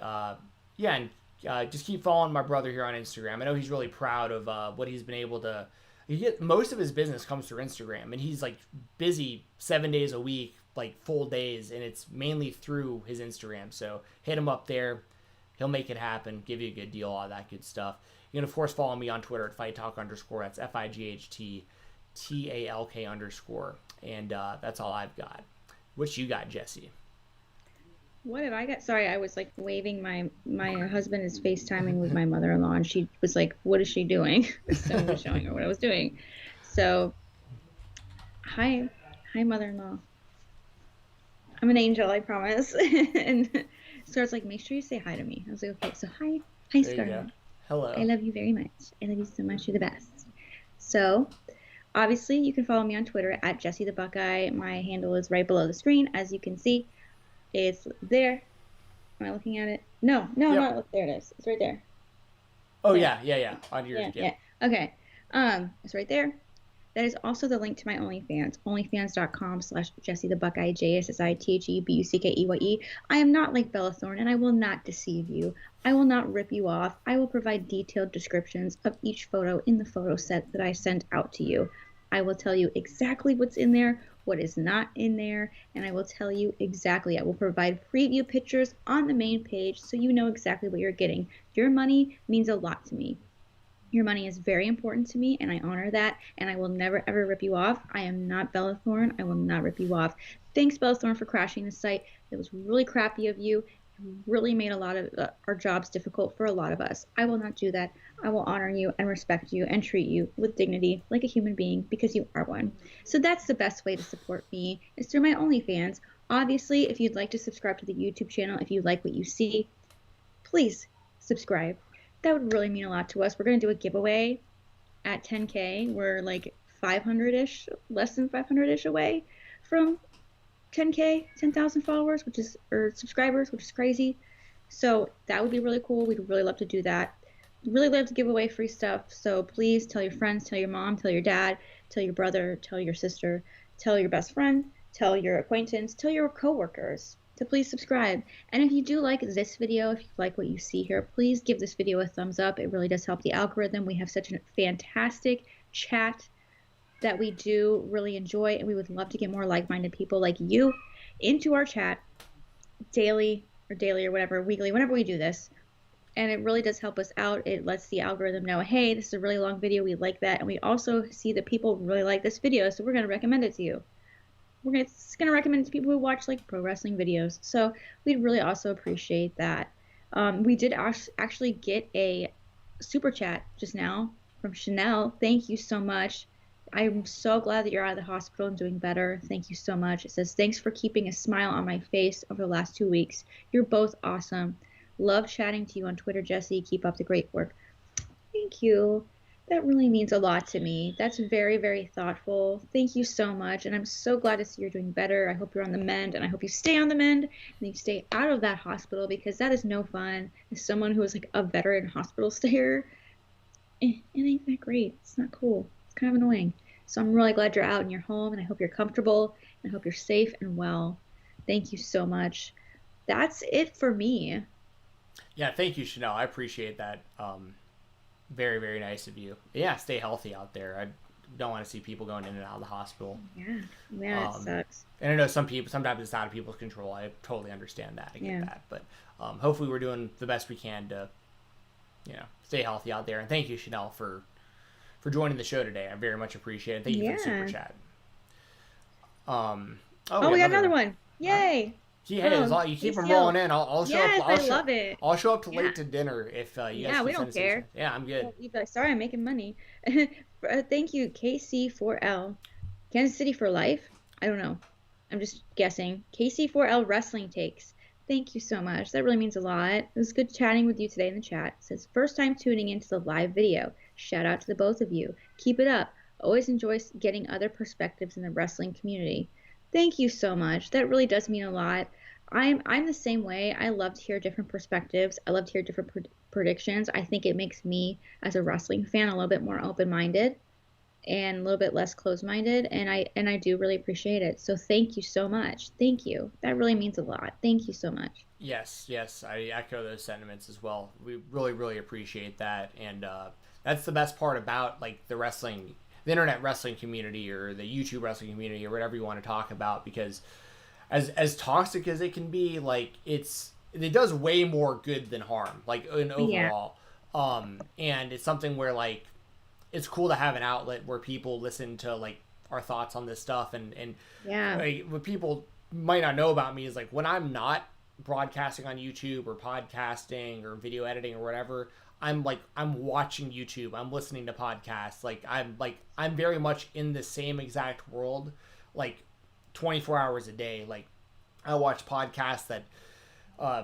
just keep following my brother here on Instagram. I know he's really proud of what he's been able to. Most of his business comes through Instagram, and he's like busy 7 days a week, like full days, and it's mainly through his Instagram. So hit him up there. He'll make it happen, give you a good deal, all that good stuff. You can, of course, follow me on Twitter at FightTalk_. That's FIGHTTALK_. And that's all I've got. What you got, Jesse? What have I got? Sorry, I was like waving. My husband is FaceTiming with my mother-in-law, and she was like, "What is she doing?" So I was showing her what I was doing. So, hi, mother-in-law. I'm an angel, I promise. And Scarlett's like, "Make sure you say hi to me." I was like, "Okay." So hi, Scarlett. Hello. I love you very much. I love you so much. You're the best. So, obviously, you can follow me on Twitter at Jessie the Buckeye. My handle is right below the screen, as you can see. It's there. Am I looking at it? No, I'm Yep. not. There it is. It's right there. Oh Yeah. yeah. On your Yeah. Okay. It's right there. That is also the link to my OnlyFans, onlyfans.com/Jessie the Buckeye, JSSITHEBUCKEYE. I am not like Bella Thorne, and I will not deceive you. I will not rip you off. I will provide detailed descriptions of each photo in the photo set that I send out to you. I will tell you exactly what's in there, what is not in there, and I will tell you exactly. I will provide preview pictures on the main page so you know exactly what you're getting. Your money means a lot to me. Your money is very important to me, and I honor that, and I will never, ever rip you off. I am not Bella Thorne. I will not rip you off. Thanks, Bella Thorne, for crashing the site. It was really crappy of you. It really made a lot of our jobs difficult for a lot of us. I will not do that. I will honor you and respect you and treat you with dignity like a human being because you are one. So that's the best way to support me is through my OnlyFans. Obviously, if you'd like to subscribe to the YouTube channel, if you like what you see, please subscribe. That would really mean a lot to us. We're going to do a giveaway at 10K. We're like 500-ish, less than 500-ish away from 10K, 10,000 followers, or subscribers, which is crazy. So that would be really cool. We'd really love to do that. Really love to give away free stuff. So please tell your friends, tell your mom, tell your dad, tell your brother, tell your sister, tell your best friend, tell your acquaintance, tell your coworkers to please subscribe. And if you do like this video, if you like what you see here, please give this video a thumbs up. It really does help the algorithm. We have such a fantastic chat that we do really enjoy, and we would love to get more like-minded people like you into our chat daily or whatever, weekly, whenever we do this. And it really does help us out. It lets the algorithm know, hey, this is a really long video. We like that. And we also see that people really like this video, so we're going to recommend it to you. It's going to recommend it to people who watch like pro wrestling videos. So we'd really also appreciate that. We did actually get a super chat just now from Chanel. Thank you so much. I'm so glad that you're out of the hospital and doing better. Thank you so much. It says, thanks for keeping a smile on my face over the last 2 weeks. You're both awesome. Love chatting to you on Twitter, Jessie. Keep up the great work. Thank you. That really means a lot to me. That's very, very thoughtful. Thank you so much. And I'm so glad to see you're doing better. I hope you're on the mend, and I hope you stay on the mend and you stay out of that hospital because that is no fun. As someone who is like a veteran hospital stayer, it ain't that great. It's not cool. It's kind of annoying. So I'm really glad you're out and you're home, and I hope you're comfortable, and I hope you're safe and well. Thank you so much. That's it for me. Yeah, thank you, Chanel. I appreciate that. Very, very nice of you. Yeah, stay healthy out there. I don't want to see people going in and out of the hospital. Yeah, it sucks. And I know sometimes it's out of people's control. I totally understand that. I get that. But hopefully we're doing the best we can to, stay healthy out there. And thank you, Chanel, for joining the show today. I very much appreciate it. Thank you for the super chat. We got another one. Yay! Yeah, you keep them rolling in. I'll show up. I love it. I'll show up late to dinner if you guys. Yeah, we don't care. Yeah, I'm good. Sorry, I'm making money. Thank you, KC4L. Kansas City for life? I don't know. I'm just guessing. KC4L Wrestling Takes. Thank you so much. That really means a lot. It was good chatting with you today in the chat. It says, first time tuning into the live video. Shout out to the both of you. Keep it up. Always enjoy getting other perspectives in the wrestling community. Thank you so much. That really does mean a lot. I'm the same way. I love to hear different perspectives. I love to hear different predictions. I think it makes me, as a wrestling fan, a little bit more open-minded and a little bit less closed-minded, and I do really appreciate it. So thank you so much. Thank you. That really means a lot. Thank you so much. Yes, I echo those sentiments as well. We really, really appreciate that, and that's the best part about like the internet wrestling community or the YouTube wrestling community or whatever you want to talk about, because as toxic as it can be, like it does way more good than harm, like in overall. And it's something where like it's cool to have an outlet where people listen to like our thoughts on this stuff, and like, what people might not know about me is like when I'm not broadcasting on YouTube or podcasting or video editing or whatever, I'm watching YouTube, I'm listening to podcasts, I'm very much in the same exact world, like 24 hours a day. Like I watch podcasts that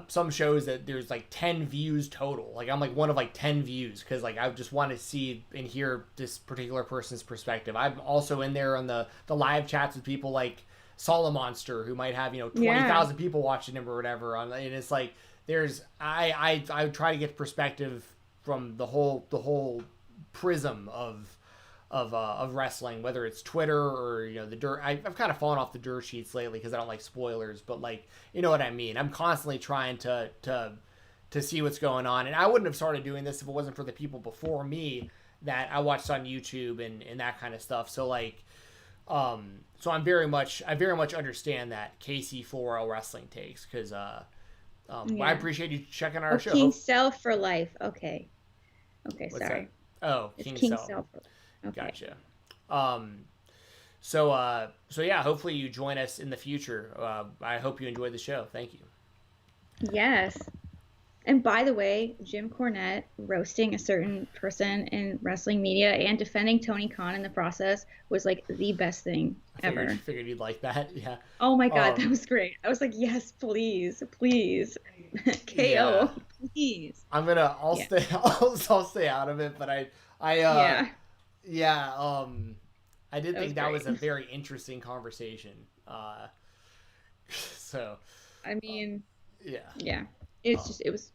some shows that there's like 10 views total. Like I'm like one of like 10 views because like I just want to see and hear this particular person's perspective. I'm also in there on the live chats with people like Monster who might have 20,000 people watching him or whatever. And it's like I try to get perspective from the whole prism of wrestling, whether it's Twitter or the dirt. I've kind of fallen off the dirt sheets lately because I don't like spoilers, but like you know what I mean. I'm constantly trying to see what's going on, and I wouldn't have started doing this if it wasn't for the people before me that I watched on YouTube and that kind of stuff. So like, so I very much understand that KC4L wrestling takes because I appreciate you checking our show. King Self for life. Okay, What's sorry. That? Oh, It's King King Self. Self. Okay. Gotcha. So yeah, hopefully you join us in the future. I hope you enjoyed the show. Thank you. Yes. And by the way, Jim Cornette roasting a certain person in wrestling media and defending Tony Khan in the process was like the best thing ever. Figured you'd like that. Yeah. Oh my God, that was great. I was like, yes, please. KO, please. I'll stay out of it, but I did think that was a very interesting conversation. So. I mean. Yeah. Yeah. It was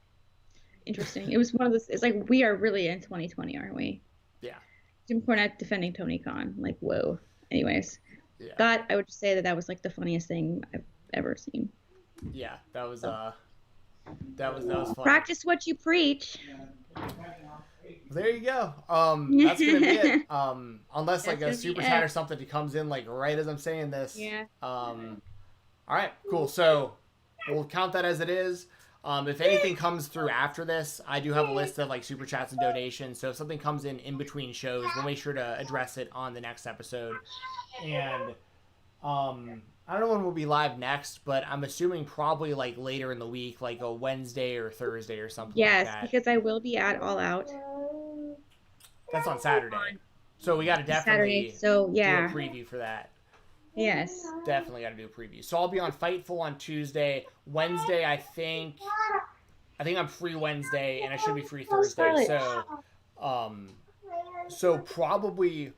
interesting. It was one of those. It's like we are really in 2020, aren't we? Yeah. Jim Cornette defending Tony Khan, like whoa. Anyways, that I would just say that was like the funniest thing I've ever seen. Yeah, that was fun. Practice what you preach. There you go. That's gonna be it. Unless like a super chat or something comes in like right as I'm saying this. Yeah. All right, cool. So we'll count that as it is. If anything comes through after this, I do have a list of like super chats and donations. So if something comes in between shows, we'll make sure to address it on the next episode. And I don't know when we'll be live next, but I'm assuming probably like later in the week, like a Wednesday or Thursday or something. Yes, like that. because I will be at All Out. That's on Saturday. So we got to definitely do a preview for that. Yes. Definitely got to do a preview. So I'll be on Fightful on Tuesday. Wednesday, I think I'm free Wednesday, and I should be free Thursday. So probably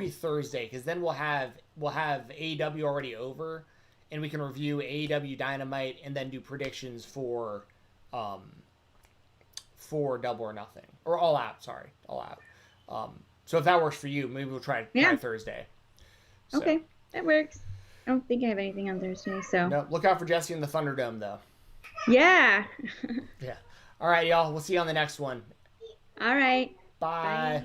Thursday, because then we'll have AEW already over, and we can review AEW Dynamite and then do predictions for Double or Nothing or All Out. Sorry, All Out. So if that works for you, maybe we'll try Thursday. So. Okay. That works. I don't think I have anything on Thursday, so. No, look out for Jesse in the Thunderdome, though. Yeah. Yeah. All right, y'all. We'll see you on the next one. All right. Bye.